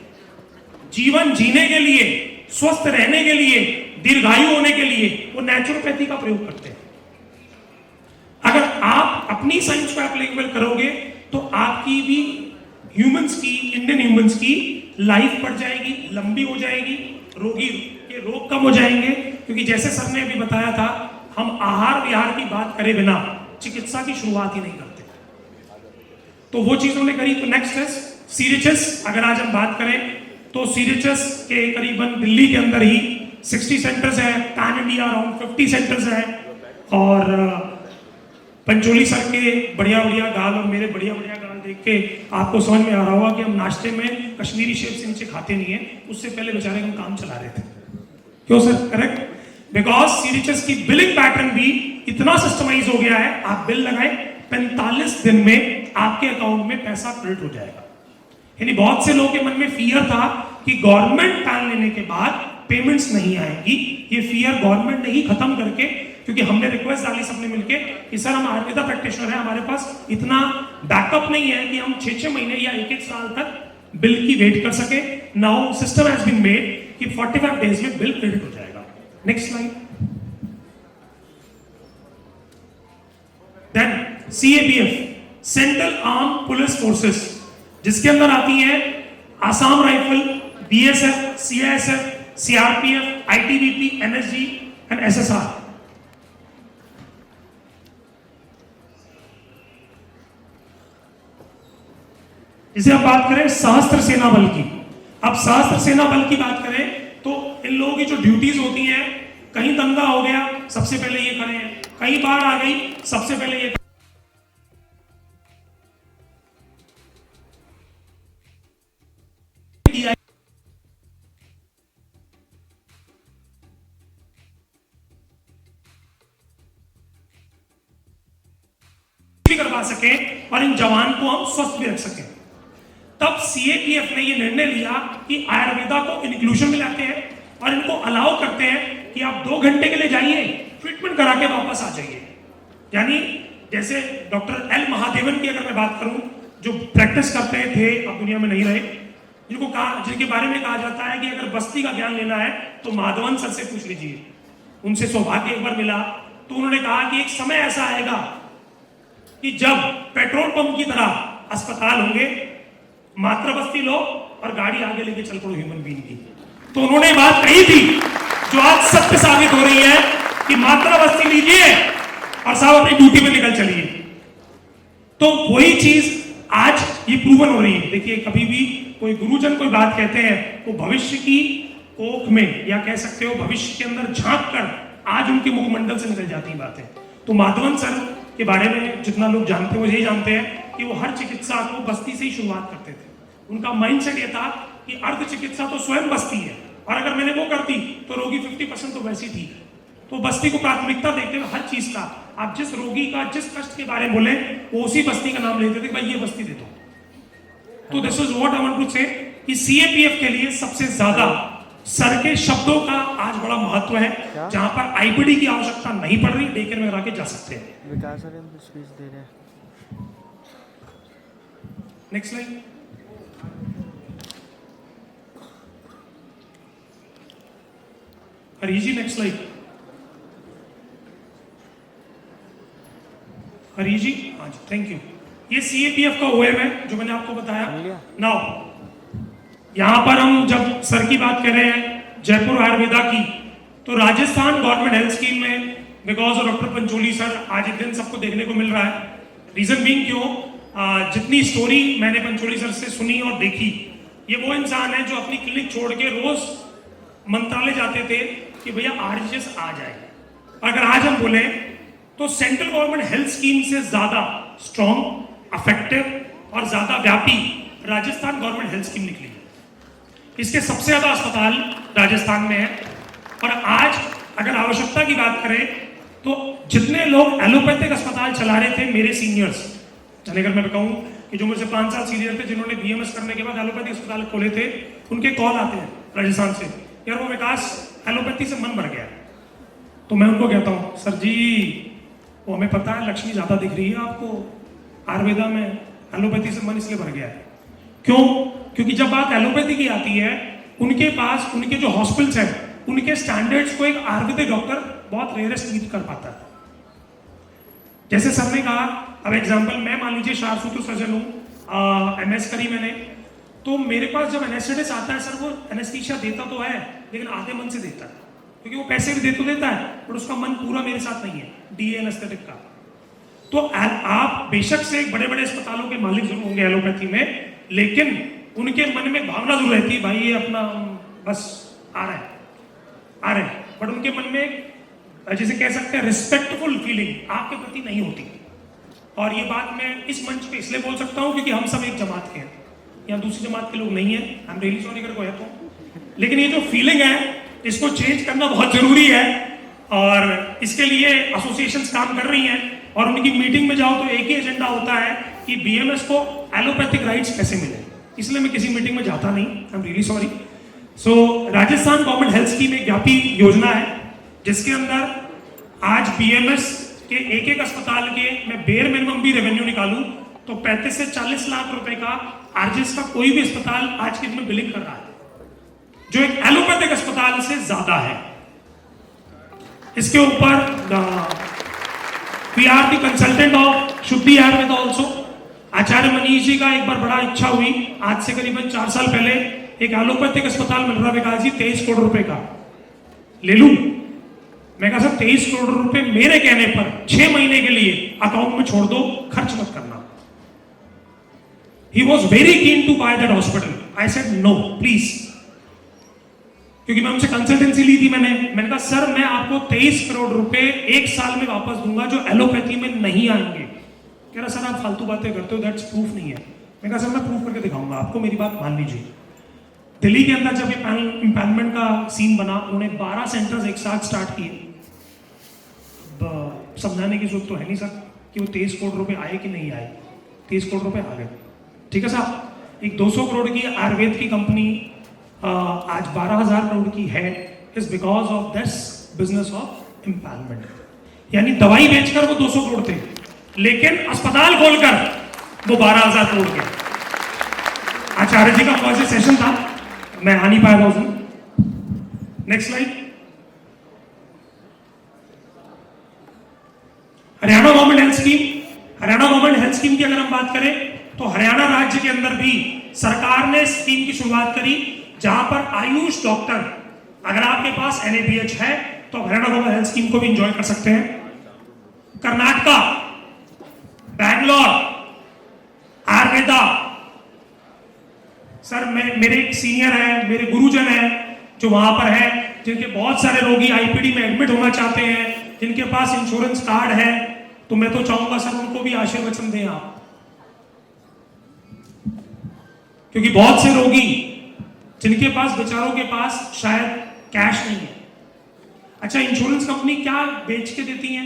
जीवन जीने के लिए, स्वस्थ रहने के लिए, दीर्घायु होने के लिए वो नेचुरोपैथी का प्रयोग करते हैं। अगर आप अपनी साइंस को एप्लीकेबल करोगे तो आपकी भी ह्यूमंस की, इंडियन ह्यूमंस की लाइफ बढ़ जाएगी, लंबी हो जाएगी, रोगी के रोग कम हो जाएंगे। क्योंकि जैसे सर ने अभी बताया था, हम आहार विहार की बात करे बिना चिकित्सा की शुरुआत ही नहीं करते। तो वो चीज हमने करी। तो नेक्स्ट है सीरीएचएस। अगर आज हम बात करें तो सीरीएचएस के करीबन दिल्ली के अंदर ही 60 सेंटर्स है, पैन इंडिया अराउंड 50 सेंटर्स है। और पंचोली सर के बढ़िया बढ़िया गाल और मेरे बढ़िया बढ़िया गाल देख के आपको समझ में आ रहा होगा कि हम नाश्ते में कश्मीरी शेव से नीचे खाते नहीं है। उससे पहले बेचारे हम काम चला रहे थे। क्यों सर? करेक्ट। बिकॉज सीरीएचएस की बिलिंग पैटर्न भी इतना सिस्टमाइज हो गया है, आप बिल लगाए 45 दिन में आपके अकाउंट में पैसा क्रेडिट हो जाएगा। यानी बहुत से लोगों के मन में फियर था कि गवर्नमेंट पैन लेने के बाद पेमेंट्स नहीं आएंगी। ये फियर गवर्नमेंट ने ही खत्म करके, क्योंकि हमने रिक्वेस्ट डाली सबने मिलके कि सर हम आयुर्वेदा प्रैक्टिशनर है, हमारे पास इतना बैकअप नहीं है कि हम 6-6 महीने या 1-1 साल तक बिल की वेट कर सके। Now system has been made कि 45 डेज में बिल क्रेडिट हो जाएगा। Next slide. Then CAPF, Central Arm Police Forces, जिसके अंदर आती है Assam Rifle, BSF, CISF, CRPF, ITBP, NSG and SSR. इसे आप बात करें सशस्त्र सेना बल की। अब सशस्त्र सेना बल की बात करें तो इन लोगों की जो ड्यूटीज होती हैं, कहीं दंगा हो गया सबसे पहले ये करें, कहीं बाढ़ आ गई सबसे पहले ये भी करवा सके और इन जवान को हम स्वस्थ भी रख सके। तब सीएपीएफ ने ये निर्णय लिया कि आयुर्वेदा को इंक्लूजन में लाते हैं और इनको अलाउ करते हैं कि आप 2 घंटे के लिए जाइए, ट्रीटमेंट करा के वापस आ जाइए। यानी जैसे डॉक्टर एल महादेवन की अगर मैं बात करूं, जो प्रैक्टिस करते थे, अब दुनिया में नहीं रहे, जिनके बारे में कहा जाता है कि अगर बस्ती का ज्ञान लेना है तो माधवन सर से पूछ लीजिए। उनसे सौभाग्य एक बार मिला तो उन्होंने कहा कि एक समय ऐसा आएगा कि जब पेट्रोल पंप की तरह अस्पताल होंगे, मात्र बस्ती लो और गाड़ी आगे लेके चल पड़ो ह्यूमन बीइंग की। तो उन्होंने बात कही थी जो आज सत्य साबित हो रही है कि मात्र बस्ती लीजिए और साहब अपनी ड्यूटी पे निकल चलिए। तो वही चीज आज ये प्रूवन हो रही है। देखिए कभी भी कोई गुरुजन कोई बात कहते हैं वो भविष्य की कोख में, या कह सकते हो भविष्य के अंदर झांक कर आज उनके मुखमंडल से निकल जाती बातें। तो माधवन सर के बारे में जितना लोग जानते हैं वो यही जानते हैं कि वो हर चिकित्सा को बस्ती से ही शुरुआत करते थे। उनका माइंडसेट ये था कि अर्ध चिकित्सा तो स्वयं बस्ती है और अगर मैंने वो कर दी तो रोगी 50% तो वैसी थी। तो बस्ती को प्राथमिकता देते हुए हर चीज का, आप जिस रोगी का जिस कष्ट के बारे में बोले वो उसी बस्ती का नाम लेते थे, भाई ये बस्ती दे दो। तो this is what I want to say कि सीएपीएफ के लिए सबसे ज्यादा सर के शब्दों का आज बड़ा महत्व है। जहां पर आईपीडी की आवश्यकता नहीं पड़ रही, डेकेयर में रह के जा सकते हैं। विकास सर हम स्पीच दे रहे हैं। Next slide. Hari ji next slide. Hari ji, हाँ जी, थैंक यू। ये सीएपीएफ का ओएम है जो मैंने आपको बताया। नाउ यहां पर हम जब सर की बात कर रहे हैं जयपुर आयुर्वेदा की, तो राजस्थान गवर्नमेंट हेल्थ स्कीम में because of doctor Pancholi sir आज एक दिन सबको देखने को मिल रहा है। रीजन बीइंग क्यों, जितनी स्टोरी मैंने पंचोली सर से सुनी और देखी, ये वो इंसान है जो अपनी क्लिनिक छोड़ के रोज मंत्रालय जाते थे कि भैया आरजीएस आ जाए। अगर आज हम बोले तो सेंट्रल गवर्नमेंट हेल्थ स्कीम से ज्यादा स्ट्रॉन्ग, इफेक्टिव और ज्यादा व्यापी राजस्थान गवर्नमेंट हेल्थ स्कीम निकली। इसके सबसे ज्यादा अस्पताल राजस्थान में है। और आज अगर आवश्यकता की बात करें तो जितने लोग एलोपैथिक अस्पताल चला रहे थे मेरे सीनियर्स, यानी अगर मैं कहूं कि जो मुझसे 5 साल सीनियर थे जिन्होंने बीएमएस करने के बाद एलोपैथिक अस्पताल खोले थे, उनके कॉल आते हैं राजस्थान से, यार वो विकास एलोपैथी से मन भर गया। तो मैं उनको कहता हूँ सर जी वो हमें पता है लक्ष्मी ज्यादा दिख रही है आपको आयुर्वेदा में, एलोपैथी से मन इसलिए भर गया है। क्यों? क्योंकि जब बात एलोपैथी की आती है उनके पास उनके जो हॉस्पिटल्स हैं उनके स्टैंडर्ड्स को एक आयुर्वेदिक डॉक्टर बहुत रेयरेस्ट मीट कर पाता है। जैसे सर ने कहा, अब एग्जांपल मैं मान लीजिए शारसूत्र सर्जन हूँ, एमएस करी मैंने, तो मेरे पास जब एनेस्थेटिस्ट आता है सर वो एनेस्थीसिया देता तो है लेकिन आधे मन से देता है, क्योंकि वो पैसे भी दे तो देता है बट उसका मन पूरा मेरे साथ नहीं है डीए एनेस्थेटिक का। तो आप बेशक से एक बड़े बड़े अस्पतालों के मालिक जरूर होंगे एलोपैथी में, लेकिन उनके मन में भावना जरूर रहती है भाई ये अपना बस आ रहे हैं, बट उनके मन में जिसे कह सकते हैं रिस्पेक्टफुल फीलिंग आपके प्रति नहीं होती। और ये बात मैं इस मंच पे इसलिए बोल सकता हूँ क्योंकि हम सब एक जमात के हैं, यहाँ दूसरी जमात के लोग नहीं है, आई एम रियली सॉरी अगर कोई है तो, लेकिन ये जो फीलिंग है इसको चेंज करना बहुत जरूरी है और इसके लिए एसोसिएशंस काम कर रही हैं और उनकी मीटिंग में जाओ तो एक ही एजेंडा होता है कि बीएमएस को एलोपैथिक राइट्स कैसे मिले, इसलिए मैं किसी मीटिंग में जाता नहीं, I am really sorry. So Rajasthan government health scheme एक व्यापी योजना है जिसके अंदर आज बीएमएस के एक एक अस्पताल के मैं बेयर मिनिमम भी रेवेन्यू निकालूं तो 35 से 40 लाख रुपए का आरजीएस का कोई भी अस्पताल आज के दिन में बिलिंग कर रहा है, जो एक एलोपैथिक अस्पताल से ज्यादा है। इसके ऊपर we are the consultant of Shuddhi Ayurveda also. Acharya Manish ji का एक बार बड़ा इच्छा हुई, आज से करीबन 4 साल पहले एक एलोपैथिक अस्पताल मिल रहा विकास जी 23 करोड़ रुपए का, ले लूं? मैं कहा सर 23 करोड़ रुपए मेरे कहने पर 6 महीने के लिए अकाउंट में छोड़ दो, खर्च मत करना। He was very keen to buy that hospital. I said no, please. क्योंकि मैं उनसे कंसल्टेंसी ली थी मैंने कहा सर मैं आपको 23 करोड़ रुपए 1 साल में वापस दूंगा जो एलोपैथी में नहीं आएंगे। कह रहा सर आप फालतू बातें करते हो, दैट्स प्रूफ नहीं है। मैं कहा सर मैं प्रूफ करके दिखाऊंगा आपको, मेरी बात मान लीजिए। दिल्ली के अंदर जब ये इम्पैनमेंट का सीन बना उन्होंने 12 सेंटर्स एक साथ स्टार्ट किए। समझाने की जरूरत तो है नहीं सर कि वो 23 करोड़ रुपए आए कि नहीं आए, 23 करोड़ रुपए आ गए, ठीक है साहब। एक 200 करोड़ की आयुर्वेद की कंपनी आज 12,000 करोड़ की है, is because of this business of empanelment. यानी दवाई बेचकर वो 200 करोड़ थे लेकिन अस्पताल खोलकर वो 12,000 करोड़ के। आचार्य जी का फर्स्ट सेशन था, मैं आ नहीं पाया था उस दिन। Next slide. Haryana government health scheme, Haryana government health scheme की अगर हम बात करें तो हरियाणा राज्य के अंदर भी सरकार ने स्कीम की शुरुआत करी जहां पर आयुष डॉक्टर, अगर आपके पास एनएबीएच है तो हरियाणा गवर्नमेंट हेल्थ स्कीम को भी एंजॉय कर सकते हैं। कर्नाटका, बैंगलोर, आयुर्वेदा। सर मेरे एक सीनियर है, मेरे गुरुजन है जो वहां पर है, जिनके बहुत सारे रोगी आईपीडी में एडमिट होना चाहते हैं, जिनके पास इंश्योरेंस कार्ड है, तो मैं तो चाहूंगा सर उनको भी आशीर्वचन दें आप, क्योंकि बहुत से रोगी जिनके पास बेचारों के पास शायद कैश नहीं है। अच्छा, इंश्योरेंस कंपनी क्या बेच के देती है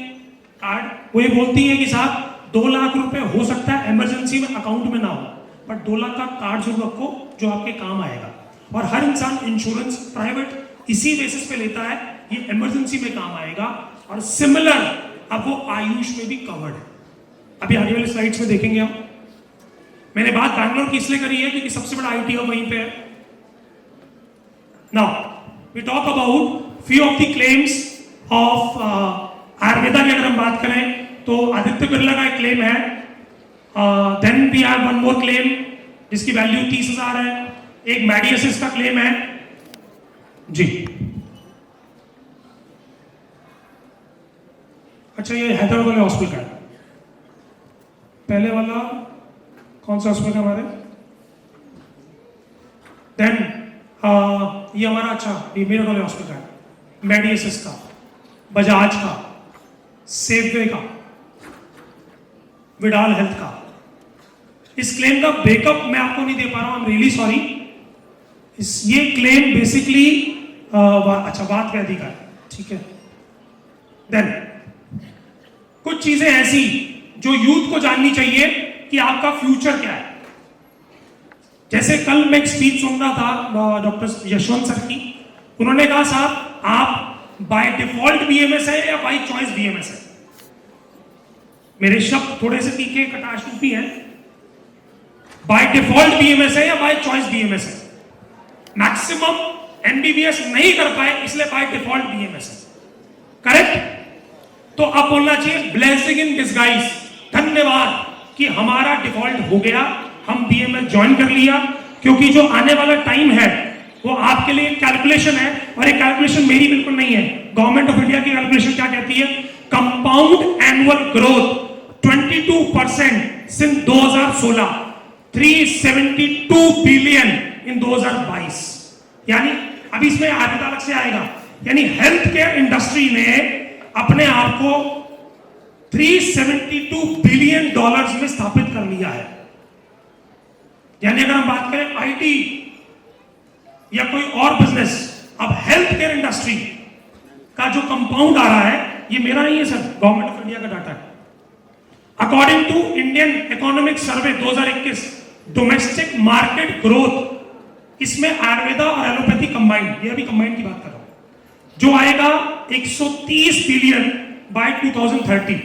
कार्ड? वो ये बोलती है कि साहब 2 लाख रुपए हो सकता है इमरजेंसी में अकाउंट में ना हो, बट 2 लाख का कार्ड जरूर रखो जो आपके काम आएगा। और हर इंसान इंश्योरेंस प्राइवेट इसी बेसिस पे लेता है, ये इमरजेंसी में काम आएगा। और सिमिलर अब वो आयुष में भी कवर्ड है, अभी आगे वाले स्लाइड्स में देखेंगे हम। मैंने बात बैंगलोर की इसलिए करी है क्योंकि सबसे बड़ा आईटी हब वहीं पे है। Now we talk about few of the claims of Ayurveda की अगर हम बात करें तो आदित्य बिरला का एक क्लेम है, then we have one more claim जिसकी वैल्यू 30,000 है, एक मेडियसिस का क्लेम है जी। अच्छा, ये हैदराबाद वाले हॉस्पिटल का है, पहले वाला कौन सा हॉस्पिटल है हमारे, देन ये हमारा, अच्छा ये मेरठ वाले हॉस्पिटल है, मेडियसिस का, बजाज का, सेफवे का, विडाल हेल्थ का। इस क्लेम का ब्रेकअप मैं आपको नहीं दे पा रहा हूं, आई एम रियली सॉरी। ये क्लेम बेसिकली अच्छा वात व्याधि का है, ठीक है। देन कुछ चीजें ऐसी जो यूथ को जाननी चाहिए कि आपका फ्यूचर क्या है। जैसे कल मैं एक स्पीच सुन रहा था डॉक्टर यशवंत सर की, उन्होंने कहा साहब आप बाय डिफॉल्ट बीएमएस है या बाय चॉइस बीएमएस है। मेरे शब्द थोड़े से तीखे कटाश रूपी हैं। बाय डिफॉल्ट बीएमएस है या बाय चॉइस बीएमएस है। मैक्सिमम एमबीबीएस नहीं कर पाए इसलिए बाय डिफॉल्ट बीएमएस है, करेक्ट। तो अब बोलना चाहिए ब्लेसिंग इन डिस्गाइज, धन्यवाद कि हमारा डिफॉल्ट हो गया, हम बीएमएस ज्वाइन कर लिया, क्योंकि जो आने वाला टाइम है वो आपके लिए कैलकुलेशन है, और एक कैलकुलेशन मेरी बिल्कुल नहीं है, गवर्नमेंट ऑफ इंडिया की कैलकुलेशन क्या कहती है, compound annual growth 22% since 2016, 372 billion in 2022। यानी अभी इसमें आगे अलग से आएगा, यानी हेल्थ केयर इंडस्ट्री ने अपने आप को 372 बिलियन डॉलर्स में स्थापित कर लिया है। यानी अगर हम बात करें आईटी या कोई और बिजनेस, अब हेल्थ केयर इंडस्ट्री का जो कंपाउंड आ रहा है, ये मेरा नहीं है सर, गवर्नमेंट ऑफ इंडिया का डाटा है। According to Indian economic survey 2021, domestic market growth, इसमें आयुर्वेदा और एलोपैथी कंबाइंड, ये अभी कंबाइंड की बात कर रहा हूं, जो आएगा 130 बिलियन बाय 2030,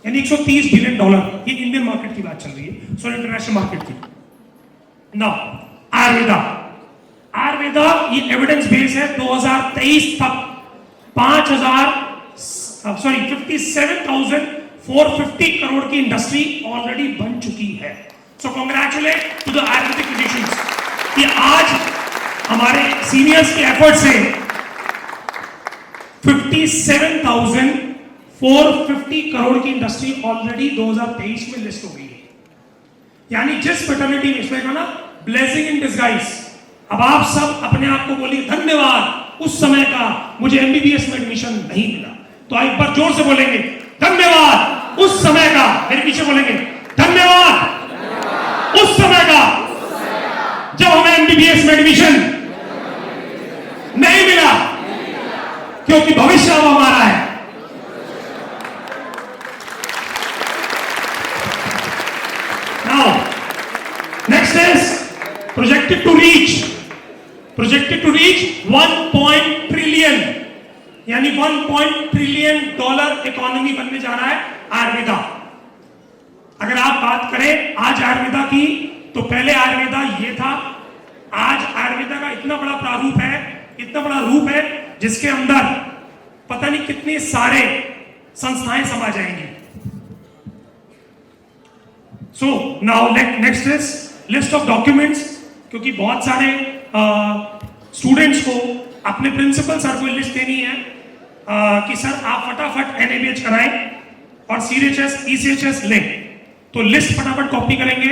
यानी 130 बिलियन डॉलर। ये इंडियन मार्केट की बात चल रही है, सॉरी इंटरनेशनल मार्केट की। नाउ आयुर्वेदा ये एविडेंस बेस है, 2023 तक 57,450 करोड़ की इंडस्ट्री ऑलरेडी बन चुकी है। So congratulate to the ayurvedic physicians कि आज हमारे सीनियर्स के एफर्ट से 57,450 करोड़ की इंडस्ट्री ऑलरेडी 2023 में लिस्ट हो गई है। यानी जिस फर्टिलिटी में इसमें ना ब्लेसिंग इन डिस्गाइज, अब आप सब अपने आप को बोलिए धन्यवाद उस समय का मुझे एमबीबीएस में एडमिशन नहीं मिला। तो एक बार जोर से बोलेंगे धन्यवाद उस समय का, मेरे पीछे बोलेंगे धन्यवाद उस समय का जब हमें एमबीबीएस में एडमिशन नहीं मिला, क्योंकि भविष्य अब हमारा है। Now, next is projected to reach 1 trillion, यानी 1 ट्रिलियन डॉलर इकोनॉमी बनने जा रहा है आयुर्वेदा। अगर आप बात करें आज आयुर्वेदा की, तो पहले आयुर्वेदा ये था, आज आयुर्वेदा का इतना बड़ा प्रारूप है, इतना बड़ा रूप है, जिसके अंदर पता नहीं कितने सारे संस्थाएं समा जाएंगी। So now next is list of documents, क्योंकि बहुत सारे स्टूडेंट्स को अपने प्रिंसिपल सर को लिस्ट देनी है कि सर आप फटाफट एनएबीएच कराएं और सीएचएस ईसीएचएस लें। तो लिस्ट फटाफट कॉपी करेंगे,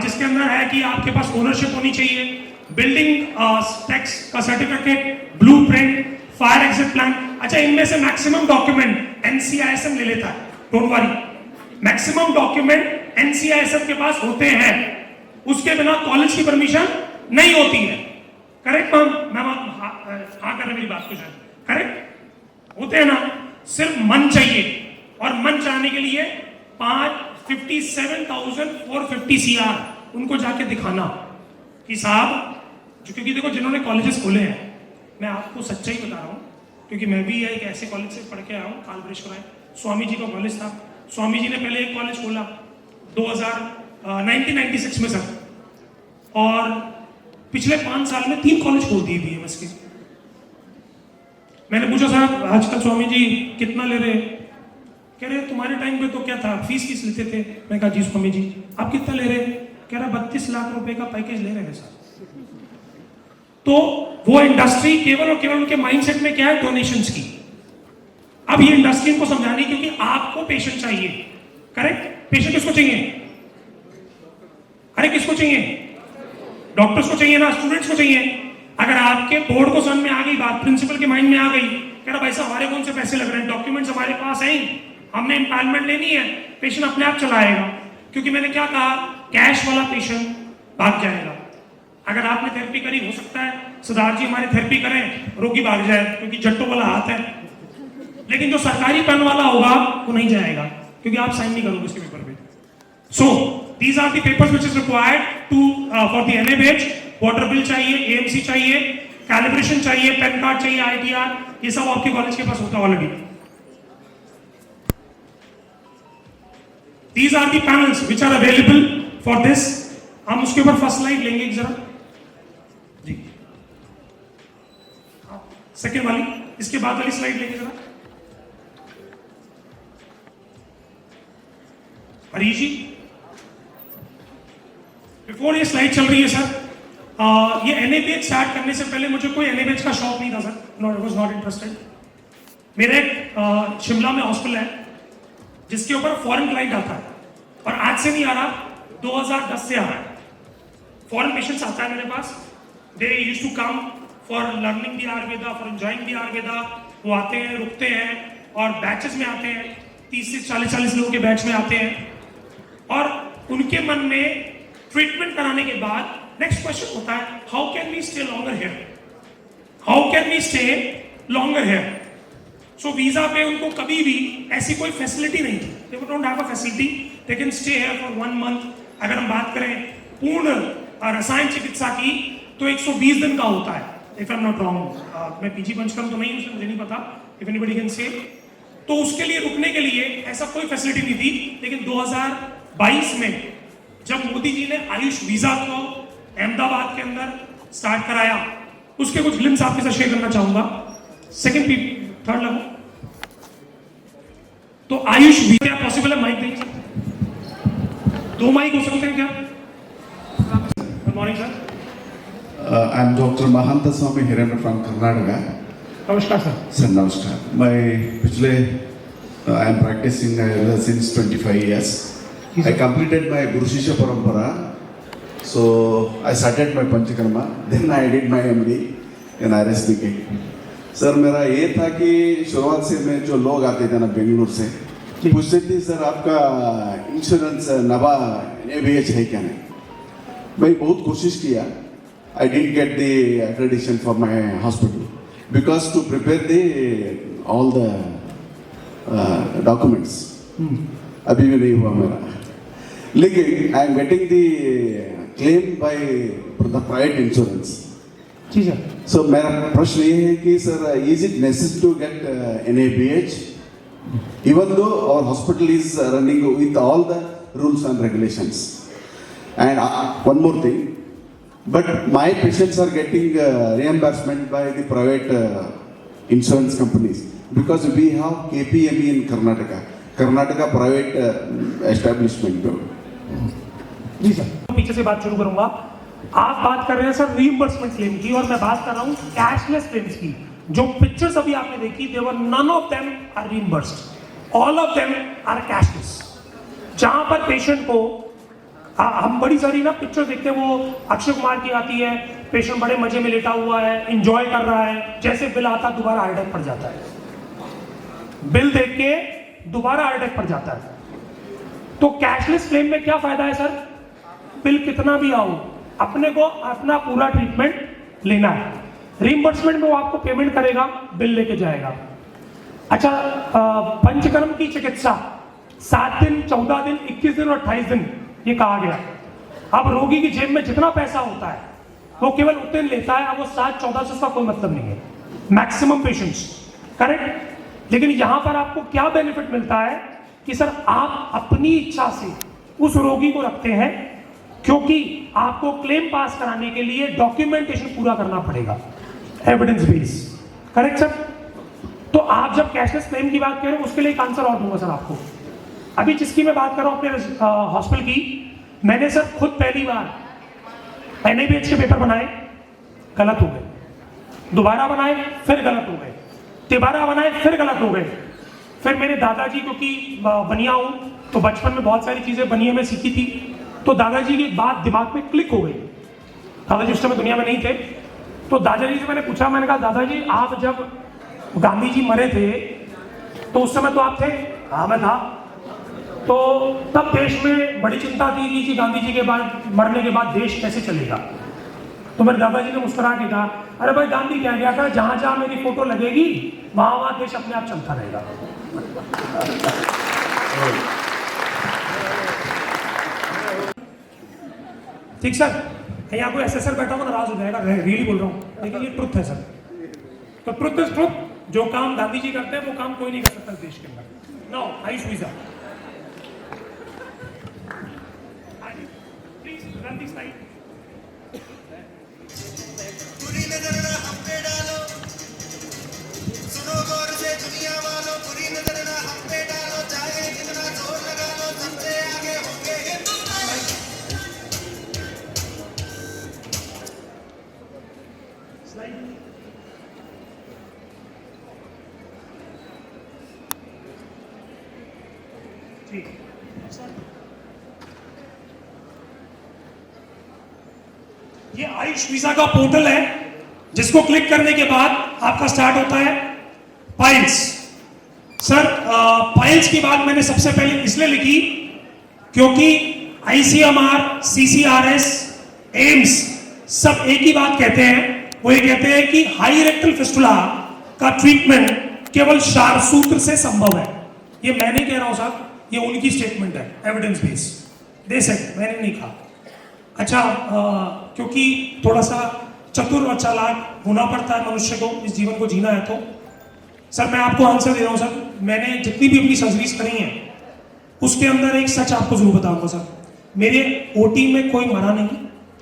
जिसके अंदर है कि आपके पास ओनरशिप होनी चाहिए, बिल्डिंग टैक्स का certificate, blueprint, fire exit plan. अच्छा, इनमें से मैक्सिमम डॉक्यूमेंट एनसीआईएसएम ले लेता है, don't worry, maximum document NCISM के पास होते हैं, उसके बिना कॉलेज की परमिशन नहीं होती है। करेक्ट मैम आप हाँ कर रहे मेरी बात को, शायद करेक्ट होते हैं ना। सिर्फ मन चाहिए, और मन चाहने के लिए 57,450 CR उनको जाके दिखाना कि साहब, क्योंकि देखो जिन्होंने कॉलेजेस खोले हैं, मैं आपको सच्चाई बता रहा हूँ, क्योंकि मैं भी एक ऐसे कॉलेज से पढ़ के आया हूँ, कालभ्रेश्वर है, स्वामी जी का कॉलेज था। स्वामी जी ने पहले एक कॉलेज खोला 1996 में सर, और पिछले 5 साल में 3 कॉलेज खोल दिए बीएमएस के। मैंने पूछा साहब आजकल स्वामी जी कितना ले रहे, कह रहे तुम्हारे टाइम पे तो क्या था, फीस किस लेते थे। मैं कहा जी स्वामी जी आप कितना ले रहे, कह रहा 32 लाख रुपए का पैकेज ले रहे हैं सर। तो वो इंडस्ट्री केवल और केवल उनके माइंडसेट में क्या है, डोनेशंस की। अब ये इंडस्ट्री को समझानी, क्योंकि आपको पेशेंट चाहिए, करेक्ट। पेशेंट किसको चाहिए, अरे किसको चाहिए, डॉक्टर्स को चाहिए ना, स्टूडेंट्स को चाहिए। अगर आपके बोर्ड को समझ में आ गई बात, प्रिंसिपल के माइंड में आ गई, कह रहा भाई साहब हमारे कौन से पैसे लग रहे हैं, डॉक्यूमेंट्स हमारे पास हैं, हमने इम्पायरमेंट लेनी है, पेशेंट अपने आप चलाएगा। क्योंकि मैंने क्या कहा, कैश वाला पेशेंट भाग जाएगा। अगर आपने थेरेपी करी, हो सकता है सिद्धार्थ जी हमारी थेरेपी करें, रोगी भाग जाए, क्योंकि जट्टों वाला हाथ है। लेकिन जो सरकारी पेन वाला होगा वो नहीं जाएगा, क्योंकि आप साइन नहीं करोगे उसके पेपर पे। सो these are the papers which is required to for the NABH, water bill चाहिए, AMC चाहिए, कैलिब्रेशन चाहिए, पेन कार्ड चाहिए, ITR, ये सब आपके कॉलेज के पास होता है already. These are the panels which are available for this. हम उसके ऊपर फर्स्ट स्लाइड लेंगे जरा जी, सेकेंड वाली, इसके बाद वाली स्लाइड लेंगे जरा हरीश जी। बिफोर ये स्लाइड चल रही है सर, ये NABH स्टार्ट करने से पहले मुझे कोई NABH का शौक नहीं था sir, I was not interested. मेरा एक शिमला में हॉस्पिटल है जिसके ऊपर फॉरेन क्लाइंट आता है, और आज से नहीं आ रहा, 2010 से आ रहा है। फॉरेन पेशेंट्स आता है मेरे पास, they used to come for learning the ayurveda, for enjoying the ayurveda. वो आते हैं, रुकते हैं, और बैचेस में आते हैं, 30 से 40 लोगों के बैच में आते हैं, और उनके मन में ट्रीटमेंट कराने के बाद नेक्स्ट क्वेश्चन होता है, how can we stay longer here, how can we stay longer here. So visa पे उनको कभी भी ऐसी कोई फैसिलिटी नहीं थी, they don't have a facility, they can stay here for 1 month. अगर हम बात करें पूर्ण रसायन चिकित्सा की तो 120 दिन का होता है, if I am not wrong. मैं पीजी पंचकर्म तो नहीं हूँ, मुझे नहीं पता, इफ एनीबॉडी कैन से। तो उसके लिए रुकने के लिए ऐसा कोई फैसिलिटी नहीं थी। लेकिन 2022 में जब मोदी जी ने आयुष वीजा को अहमदाबाद के अंदर स्टार्ट कराया, उसके कुछ ग्लिम्स आपके साथ शेयर करना चाहूंगा। सेकंड थर्ड लगो तो आयुष वीजा क्या पॉसिबल है? माइक देंगे सर, 2 माइक हो सकते हैं क्या? Good morning sir. I am Dr. Mahanta Swami Hiranand from Karnataka. नमस्कार sir. Sir, namaskar. I am practicing since 25 years. I completed my Guru Shishya Parampara. So I started my Panchakarma. Then I did my MD in RSBK. Sir मेरा ये था कि शुरुआत से मैं जो लोग आते थे ना बेंगलुरु से पूछते थे, सर आपका इंश्योरेंस नवा NABH है क्या नहीं। मैं बहुत कोशिश किया, I didn't get the accreditation for my hospital because to prepare all the documents अभी भी नहीं हुआ मेरा। लेकिन I am getting the claim by the private insurance. जी सर। So मेरा प्रश्न ये है कि sir is it necessary to get NABH even though our hospital is running with all the rules and regulations? And one more thing, but my patients are getting reimbursement by the private insurance companies because we have KPME in Karnataka private establishment. जी sir, पीछे से बात शुरू करूंगा। आप बात कर रहे हैं सर रीइंबर्समेंट क्लेम की, और मैं बात कर रहा हूं कैशलेस क्लेम्स की। जो पिक्चर्स अभी आपने देखी, there none of them are reimbursed, all of them are cashless. जहां पर पेशेंट को हम बड़ी सारी ना पिक्चर देखते हैं, वो अक्षय कुमार की आती है, पेशेंट बड़े मजे में लेटा हुआ है, एंजॉय कर रहा है, जैसे बिल आता दोबारा हार्ट अटैक पड़ जाता है, बिल देख के दोबारा हार्ट अटैक पड़ जाता है। तो कैशलेस क्लेम में क्या फायदा है सर? बिल कितना भी आओ, अपने को अपना पूरा ट्रीटमेंट लेना है। रीइंबर्समेंट में वो आपको पेमेंट करेगा, बिल लेके जाएगा। अच्छा, पंचकर्म की चिकित्सा 7 दिन, 14 दिन, 21 दिन और 28 दिन ये कहा गया। अब रोगी की जेब में जितना पैसा होता है वो केवल उतने लेता है। अब वो 7-14 से उसका कोई मतलब नहीं है, मैक्सिमम पेशेंट्स, करेक्ट। लेकिन यहां पर आपको क्या बेनिफिट मिलता है कि सर आप अपनी इच्छा से उस रोगी को रखते हैं, क्योंकि आपको क्लेम पास कराने के लिए डॉक्यूमेंटेशन पूरा करना पड़ेगा, एविडेंस बेस, करेक्ट सर। तो आप जब कैशलेस क्लेम की बात करें, उसके लिए एक आंसर और दूंगा सर आपको। अभी जिसकी मैं बात कर रहा हूं अपने हॉस्पिटल की, मैंने सर खुद पहली बार NABH के पेपर बनाए, गलत हो गए, दोबारा बनाए फिर गलत हो गए, तिबारा बनाए फिर गलत हो गए। फिर मेरे दादाजी, क्योंकि बनिया हूं तो बचपन में बहुत सारी चीजें बनिया में सीखी थी, तो दादाजी की एक बात दिमाग में क्लिक हो गई। दादाजी उस समय दुनिया में नहीं थे, तो दादाजी से मैंने पूछा, मैंने कहा दादाजी आप जब गांधी जी मरे थे तो उस समय तो आप थे? हाँ मैं था। तो तब देश में बड़ी चिंता थी कि गांधी जी के बाद मरने के बाद देश कैसे चलेगा। तो मेरे दादाजी ने मुस्कुरा के कहा, अरे भाई गांधी कह गया था जहां जहां मेरी फोटो लगेगी वहां वहां देश अपने आप चलता रहेगा। ठीक सर, यहाँ कोई एसएसआर बैठा होगा नाराज हो जाएगा, रियली बोल रहा हूँ, लेकिन ये ट्रुथ है सर। तो ट्रुथ इज ट्रुथ, जो काम गांधी जी करते हैं वो काम कोई नहीं कर सकता देश के अंदर। Now AYUSH visa, please run the slide. बुरी नजर ना हम पे डालो, सुनो गौर से दुनिया वालों, बुरी नजर ना हम पे डालो, चाहे कितना जोर लगा लो, सबसे आगे होंगे हिंदुस्तान। ठीक ये आयुष वीजा का पोर्टल है, जिसको क्लिक करने के बाद आपका स्टार्ट होता है पाइल्स। सर पाइल्स की बात मैंने सबसे पहले इसलिए लिखी क्योंकि आईसीएमआर, सीसीआरएस, एम्स सब एक ही बात कहते हैं। वो ये कहते हैं कि हाई रेक्टल फिस्टुला का ट्रीटमेंट केवल शारसूत्र से संभव है। ये मैं नहीं कह रहा हूं साहब, ये उनकी स्टेटमेंट है, एविडेंस बेस। दे सकते, मैंने नहीं कहा। अच्छा क्योंकि थोड़ा सा चतुर और चालाक होना पड़ता है मनुष्य को इस जीवन को जीना है। तो सर मैं आपको आंसर दे रहा हूं सर, मैंने जितनी भी अपनी सर्जरीज करी हैं उसके अंदर एक सच आपको जरूर बताऊंगा सर, मेरे ओटी में कोई मरा नहीं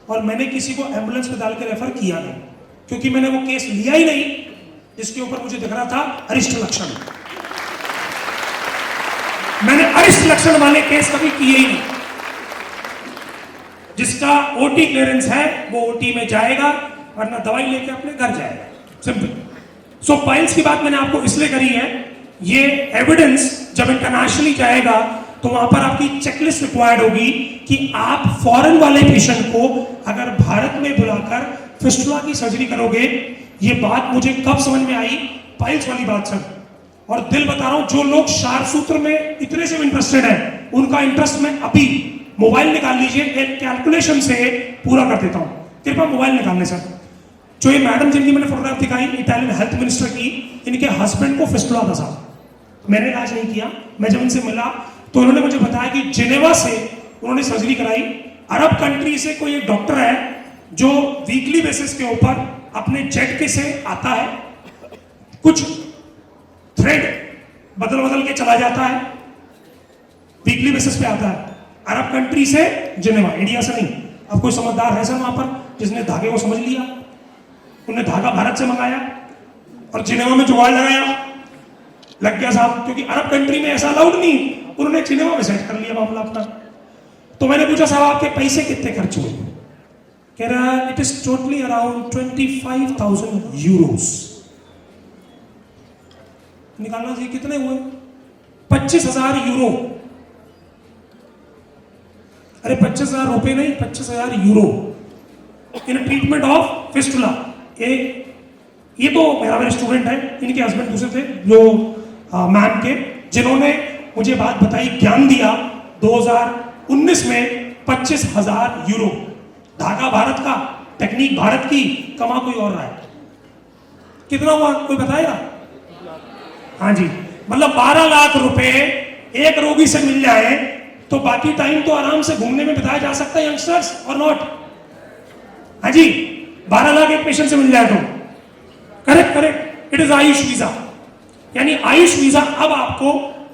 और मैंने किसी को एम्बुलेंस में डाल के रेफर किया नहीं, क्योंकि मैंने वो केस लिया ही नहीं जिसके ऊपर मुझे दिख रहा था अरिष्ट लक्षण। मैंने अरिष्ट लक्षण वाले केस कभी किए ही नहीं। जिसका ओटी क्लियरेंस है वो ओटी में जाएगा, वरना दवाई लेके अपने घर जाएगा, सिंपल। सो पाइल्स की बात मैंने आपको इसलिए करी है, ये एविडेंस जब इंटरनेशनली जाएगा तो वहां पर आपकी चेकलिस्ट रिक्वायर्ड होगी कि आप फॉरेन वाले पेशेंट को अगर भारत में बुलाकर फिस्टुला की सर्जरी करोगे। ये बात मुझे कब समझ में आई, पाइल्स वाली बात सर। और दिल बता रहा हूं, जो लोग शारसूत्र में इतने से इंटरेस्टेड है, उनका इंटरेस्ट मैं अभी मोबाइल निकाल लीजिए, एक कैलकुलेशन से पूरा कर देता हूं। कृपया मोबाइल निकाल लें सर। जो ये मैडम जिनकी मैंने फोटोग्राफ दिखाई, इटालियन हेल्थ मिनिस्टर की, इनके हस्बैंड को फिस्टुला था साहब। मैंने इलाज नहीं किया, मैं जब इनसे मिला तो उन्होंने मुझे बताया कि जिनेवा से उन्होंने सर्जरी कराई। अरब कंट्री से कोई एक डॉक्टर है जो वीकली बेसिस के ऊपर अपने जेट के से आता है, कुछ थ्रेड बदल बदल के चला जाता है, वीकली बेसिस पे आता है। अरब कंट्री से जिनेवा, इंडिया से नहीं। अब कोई समझदार है सर वहां पर जिसने धागे को समझ लिया, उन्होंने धागा भारत से मंगाया और जिनेवा में जुगाड़ लगाया, लग गया साहब। क्योंकि अरब कंट्री में ऐसा अलाउड नहीं, उन्होंने जिनेवा में सेट कर लिया मामला अपना। तो मैंने पूछा साहब आपके पैसे कितने खर्च हुए? कह रहा it is totally around 25,000 Euros. निकालना चाहिए कितने हुए? 25,000 यूरो। अरे 25,000 रुपए नहीं, 25,000 euro in treatment of fistula. ये तो मेरा स्टूडेंट है, इनके हस्बैंड दूसरे थे जो मैम के, जिन्होंने मुझे बात बताई, ज्ञान दिया। 2019 में 25,000 यूरो। धागा भारत का, टेक्निक भारत की, कमा कोई और रहा है। कितना हुआ कोई बताएगा? हाँ जी, मतलब 12 लाख रुपए एक रोगी से मिल जाए तो बाकी टाइम तो आराम से घूमने में बिताया जा सकता है यंगस्टर्स, और नॉट? हाँ जी, 12 लाख एक पेशेंट से मिल जाए तो correct correct, it is Ayush visa. यानी आयुष वीजा अब आपको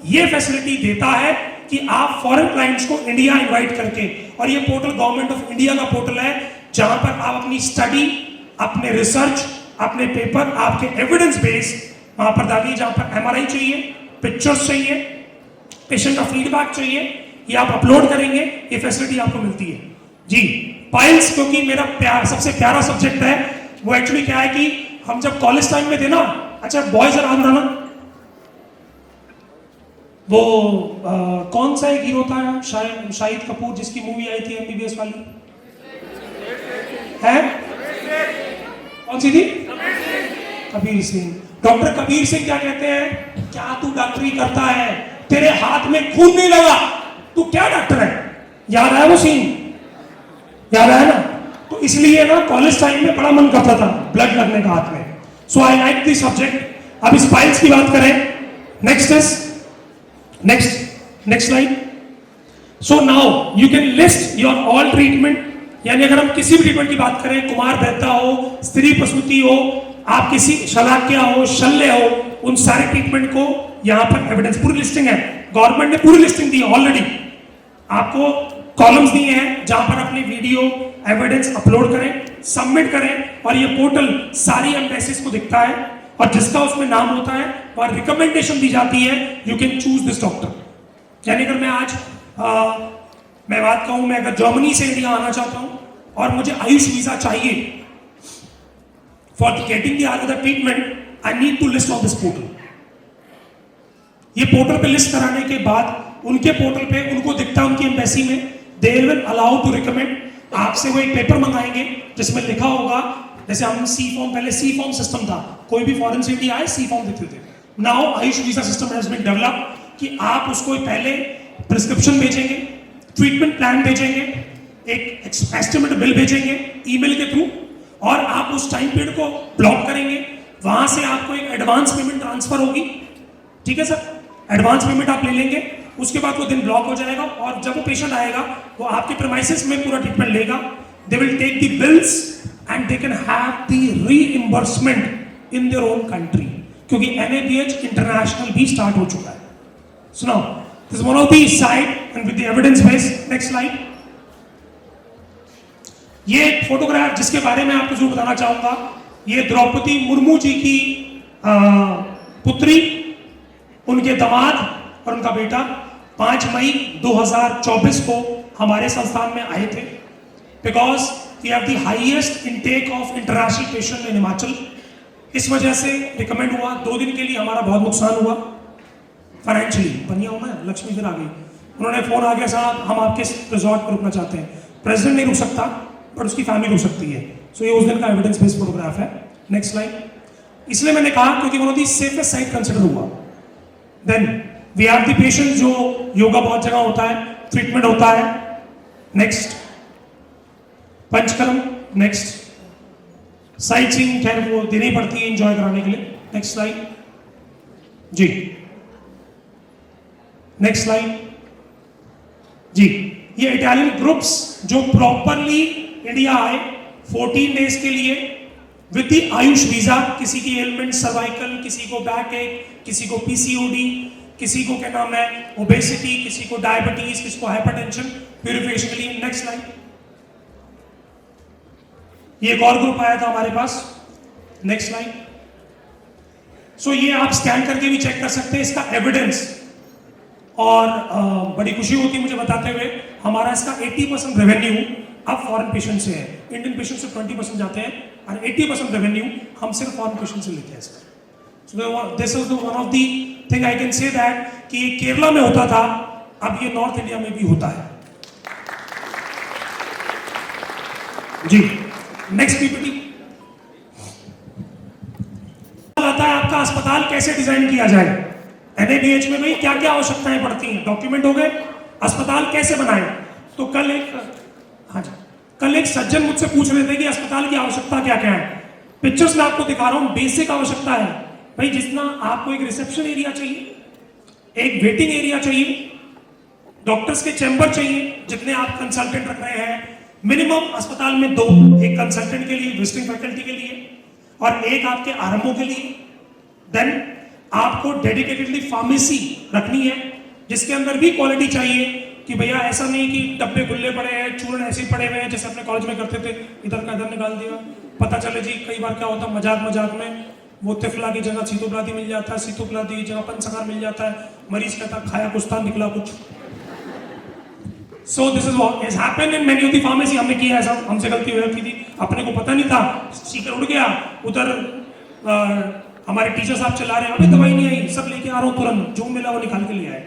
ये फैसिलिटी देता है कि आप फॉरेन क्लाइंट्स को इंडिया इनवाइट करके, और ये पोर्टल गवर्नमेंट ऑफ इंडिया का पोर्टल है जहां पर आप अपनी स्टडी, अपने रिसर्च, अपने पेपर, आपके एविडेंस बेस वहां पर डालिए। जहां पर एमआरआई चाहिए, पिक्चर्स चाहिए, पेशेंट का फीडबैक चाहिए, ये आप अपलोड करेंगे, ये फैसिलिटी आपको मिलती है जी। पाइल्स क्योंकि मेरा सबसे प्यारा सब्जेक्ट है, वो एक्चुअली क्या है कि हम जब कॉलेज टाइम में थे ना, अच्छा बॉयज आराम रहा ना, वो कौन सा एक हीरो था शाहिद कपूर जिसकी मूवी आई थी एमबीबीएस वाली, है कौन सी थी? कबीर सिंह। डॉक्टर कबीर सिंह क्या कहते हैं, क्या तू डॉक्टरी करता है, तेरे हाथ में खून नहीं लगा, तू क्या डॉक्टर है? याद आया वो सीन? याद आया ना? तो इसलिए ना कॉलेज टाइम में बड़ा मन करता था ब्लड लगने का हाथ में। सो आई लाइक दिस सब्जेक्ट। अब इस पाइल्स की बात करें, next slide. So now you can list your all treatment यानी अगर हम किसी भी ट्रीटमेंट की बात करें, कुमार बैठता हो, स्त्री प्रसूति हो, आप किसी शलाक्या हो, शल्य हो, उन सारे ट्रीटमेंट को यहाँ पर एविडेंस पूरी लिस्टिंग है, गवर्नमेंट ने पूरी लिस्टिंग दी है ऑलरेडी, आपको कॉलम्स दिए हैं जहां पर अपनी वीडियो एविडेंस अपलोड करें, सबमिट करें, और ये पोर्टल सारी एम्बेसीज को दिखता है, और जिसका उसमें नाम होता है वह रिकमेंडेशन दी जाती है, you can choose this doctor. यानी अगर मैं आज मैं बात कहूं, मैं अगर जर्मनी से इंडिया आना चाहता हूं और मुझे आयुष वीजा चाहिए for getting the treatment, I need to list on this portal. ये पोर्टल पे लिस्ट कराने के बाद उनके पोर्टल पे उनको दिखता है, उनकी एम्बेसी में, they will allow to recommend. आपसे वो एक पेपर मंगाएंगे जिसमें लिखा होगा, जैसे हम सी फॉर्म, पहले सी फॉर्म सिस्टम था, कोई भी फॉरेन से इंडिया आए सी फॉर्म देते थे। Now AYUSH visa system has been develop कि आप उसको पहले प्रिस्क्रिप्शन भेजेंगे, ट्रीटमेंट प्लान भेजेंगे, एक एस्टिमेट बिल भेजेंगे ईमेल के थ्रू, और आप उस टाइम पीरियड को ब्लॉक करेंगे। वहां से आपको एक एडवांस पेमेंट ट्रांसफर होगी, ठीक है सर, एडवांस पेमेंट आप ले लेंगे, उसके बाद वो दिन ब्लॉक हो जाएगा, और जब वो पेशेंट आएगा वो आपके प्रीमाइसेस में पूरा ट्रीटमेंट लेगा, they will take the bills and they can have the reimbursement in their own country, क्योंकि NABH इंटरनेशनल भी स्टार्ट हो चुका है। सुनो, this is one of the side and with the evidence base. Next slide. ये एक photograph जिसके बारे में आपको जरूर बताना चाहूंगा, ये द्रौपदी मुर्मू जी की पुत्री, उनके दामाद और उनका बेटा 5 मई 2024 को हमारे संस्थान में आए थे, because we have the highest intake of international patient in Himachal. इस वजह से रिकमेंड हुआ, 2 दिन के लिए हमारा बहुत नुकसान हुआ फाइनेंशियली, बनिया हूं मैं, लक्ष्मी फिर आ गई, उन्होंने फोन आ गया, साहब हम आपके रिजॉर्ट पर रुकना चाहते हैं। प्रेसिडेंट नहीं रुक सकता पर उसकी फैमिली रुक सकती है। सो ये उस दिन का एविडेंस बेस्ड फोटोग्राफ है। Next slide. इसलिए मैंने कहा क्योंकि one of the safest site consider हुआ। Then we have the patient, जो योगा बहुत जगह होता है, ट्रीटमेंट होता है। Next panchakarma. Next sightseeing, खैर वो देनी पड़ती है एंजॉय कराने के लिए। नेक्स्ट स्लाइड जी। नेक्स्ट स्लाइड जी। ये इटालियन ग्रुप्स जो प्रॉपरली इंडिया आए 14 डेज के लिए विद द आयुष वीजा, किसी की एलिमेंट सर्वाइकल, किसी को बैक एक, किसी को PCOD, किसी को क्या नाम है ओबेसिटी, किसी को डायबिटीज, किसी को हाइपरटेंशन, प्यूरिफिकेशन के लिए। Next slide. ये एक और ग्रुप आया था हमारे पास। Next slide. सो ये आप स्कैन करके भी चेक कर सकते हैं इसका एविडेंस, और बड़ी खुशी होती है मुझे बताते हुए, हमारा इसका 80% रेवेन्यू अब फॉरेन पेशेंट से है। इंडियन पेशेंट से 20% जाते हैं और 80% रेवेन्यू हम सिर्फ फॉरेन पेशेंट से लेते हैं इसका। So this is one of the thing I can say that कि ये केरला में होता था, अब ये नॉर्थ इंडिया में भी होता है जी। नेक्स्ट पीपीटी आता है आपका अस्पताल कैसे डिजाइन किया जाए। NABH में भाई क्या क्या आवश्यकताएं पड़ती हैं, डॉक्यूमेंट हो गए, अस्पताल कैसे बनाए। तो कल एक सज्जन मुझसे पूछ रहे थे कि अस्पताल की आवश्यकता क्या क्या है। पिक्चर्स में आपको दिखा रहा हूं, बेसिक आवश्यकता है भाई, जितना आपको एक रिसेप्शन एरिया चाहिए, एक वेटिंग एरिया चाहिए, डॉक्टर्स के चैम्बर चाहिए, जितने आप कंसल्टेंट रख रहे हैं, मिनिमम अस्पताल में 2, एक कंसल्टेंट के लिए, विजिटिंग फैकल्टी के लिए, और एक आपके आरएमओ के लिए। देन आपको डेडिकेटेडली फार्मेसी रखनी है, जिसके अंदर भी क्वालिटी चाहिए कि भैया ऐसा नहीं कि डब्बे खुले पड़े हैं, चूर्ण ऐसे ही पड़े हुए हैं जैसे अपने कॉलेज में करते थे, इधर का इधर निकाल दिया। पता चले जी कई बार क्या होता है, मजाक में वो तिफला की जगह सीतोपलादी मिल जाता है, सीतोपलादी की जगह पंचसकार मिल जाता है, मरीज कहता खाया कुछ था निकला कुछ। So this is what has happened in many of the pharmacy. हमने किया ऐसा, हमसे गलती हो जाती थी, अपने को पता नहीं था, स्टीकर उड़ गया, उधर हमारे टीचर साहब चला रहे हैं, अबे दवाई नहीं आई, सब लेके आ रहा हूँ तुरंत, जो मिला वो निकाल के ले आए।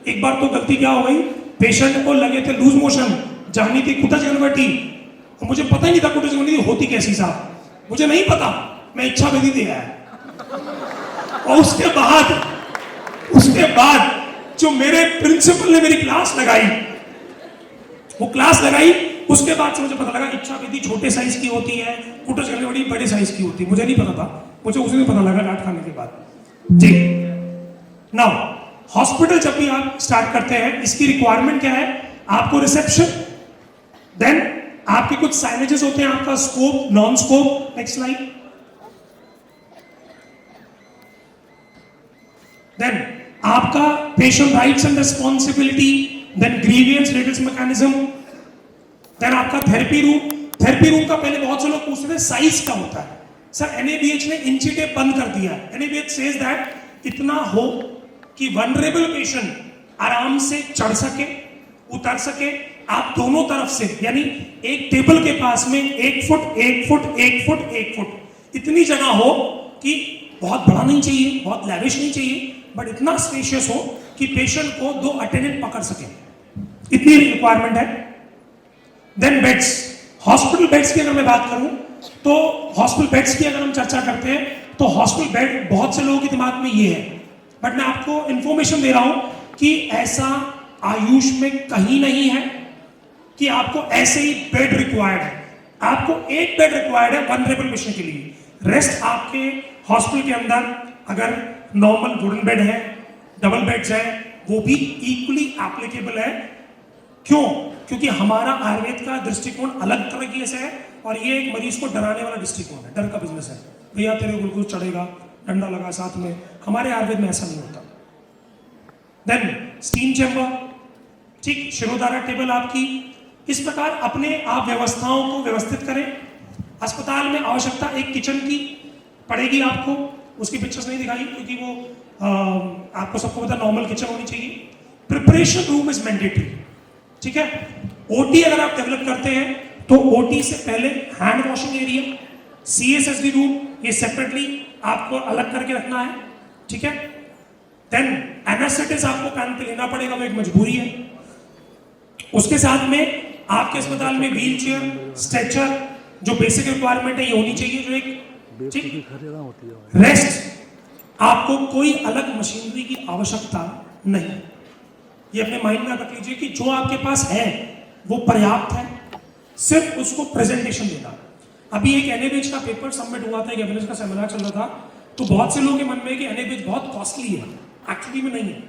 एक बार तो गलती क्या हो गई, पेशेंट को लगे थे लूज मोशन, जानी थी कुटज गनवटी, और मुझे पता ही नहीं था कुटज गनवटी होती कैसी साहब, मुझे नहीं पता, मैं इच्छा विधि दे आया। और उसके बाद जो मेरे प्रिंसिपल ने मेरी क्लास लगाई, वो क्लास लगाई, उसके बाद से मुझे पता लगा इच्छा विधि छोटे साइज की होती है, कुटज गनवटी बड़े साइज की होती है। मुझे नहीं पता था, मुझे उसी दिन पता लगा डांट खाने के बाद जी। नाउ हॉस्पिटल जब भी आप स्टार्ट करते हैं, इसकी रिक्वायरमेंट क्या है, आपको रिसेप्शन, देन आपके कुछ साइनेजेस होते हैं, आपका scope, non scope. Next slide. Then आपका patient rights and responsibility, then grievances redressal mechanism, then आपका थेरेपी रूम। थेरेपी रूम का पहले बहुत से लोग पूछते थे साइज क्या होता है। सर एनएबीएच ने इंची टेप बंद कर दिया है। एनएबीएच सेज दैट इतना हो कि वनरेबल पेशेंट आराम से चढ़ सके, उतर सके, आप दोनों तरफ से, यानी एक टेबल के पास में 1 फुट 1 फुट 1 फुट 1 फुट इतनी जगह हो कि बहुत बड़ा नहीं चाहिए, बहुत लैविश नहीं चाहिए, बट इतना स्पेशियस हो कि पेशेंट को 2 अटेंडेंट पकड़ सके, इतनी रिक्वायरमेंट है। देन बेड्स, हॉस्पिटल बेड्स की अगर मैं बात करूं तो हॉस्पिटल बेड्स की अगर हम चर्चा करते हैं तो हॉस्पिटल बेड बहुत से लोगों के दिमाग में ये है, बट मैं आपको इंफॉर्मेशन दे रहा हूं कि ऐसा आयुष में कहीं नहीं है कि आपको ऐसे ही बेड रिक्वायर्ड है। आपको एक बेड रिक्वायर्ड है वनरेबल पेशेंट के लिए। रेस्ट आपके हॉस्पिटल के अंदर अगर नॉर्मल वुडन बेड है, डबल बेड्स है, वो भी इक्वली एप्लीकेबल है। क्यों? क्योंकि हमारा आयुर्वेद का दृष्टिकोण अलग तरीके से है और ये एक मरीज को डराने वाला दृष्टिकोण है, डर का बिजनेस है। भैया तेरे ग्लूकोज चढ़ेगा, डंडा लगा साथ में, हमारे आयुर्वेद में ऐसा नहीं होता। देन स्टीम चैम्बर, ठीक, शिरोधारा टेबल आपकी। इस प्रकार अपने आप व्यवस्थाओं को व्यवस्थित करें। अस्पताल में आवश्यकता एक किचन की पड़ेगी आपको, उसकी पिक्चर्स नहीं दिखाई क्योंकि वो आपको सबको पता नॉर्मल किचन होनी चाहिए। प्रिपरेशन रूम इज मैंडेटरी, ठीक है। ओटी अगर आप डेवलप करते हैं तो ओटी से पहले hand washing area, CSSD room, ये सेपरेटली आपको अलग करके रखना है, ठीक है। देन एनेस्थेटिस्ट आपको पैन पे लेना पड़ेगा, वो एक मजबूरी है। उसके साथ में आपके अस्पताल में व्हील चेयर, स्ट्रेचर, जो बेसिक रिक्वायरमेंट है ये होनी चाहिए, जो एक, ठीक। रेस्ट, आपको कोई अलग मशीनरी की आवश्यकता नहीं। ये अपने माइंड में रख लीजिए कि जो आपके पास है वो पर्याप्त है, सिर्फ उसको प्रेजेंटेशन देना। अभी एक एनएबीएच का पेपर सबमिट हुआ था, एक एनएबीएच का सेमिनार चल रहा था, तो बहुत से लोगों के मन में कि एनएबीएच बहुत कॉस्टली है, एक्चुअली में नहीं है।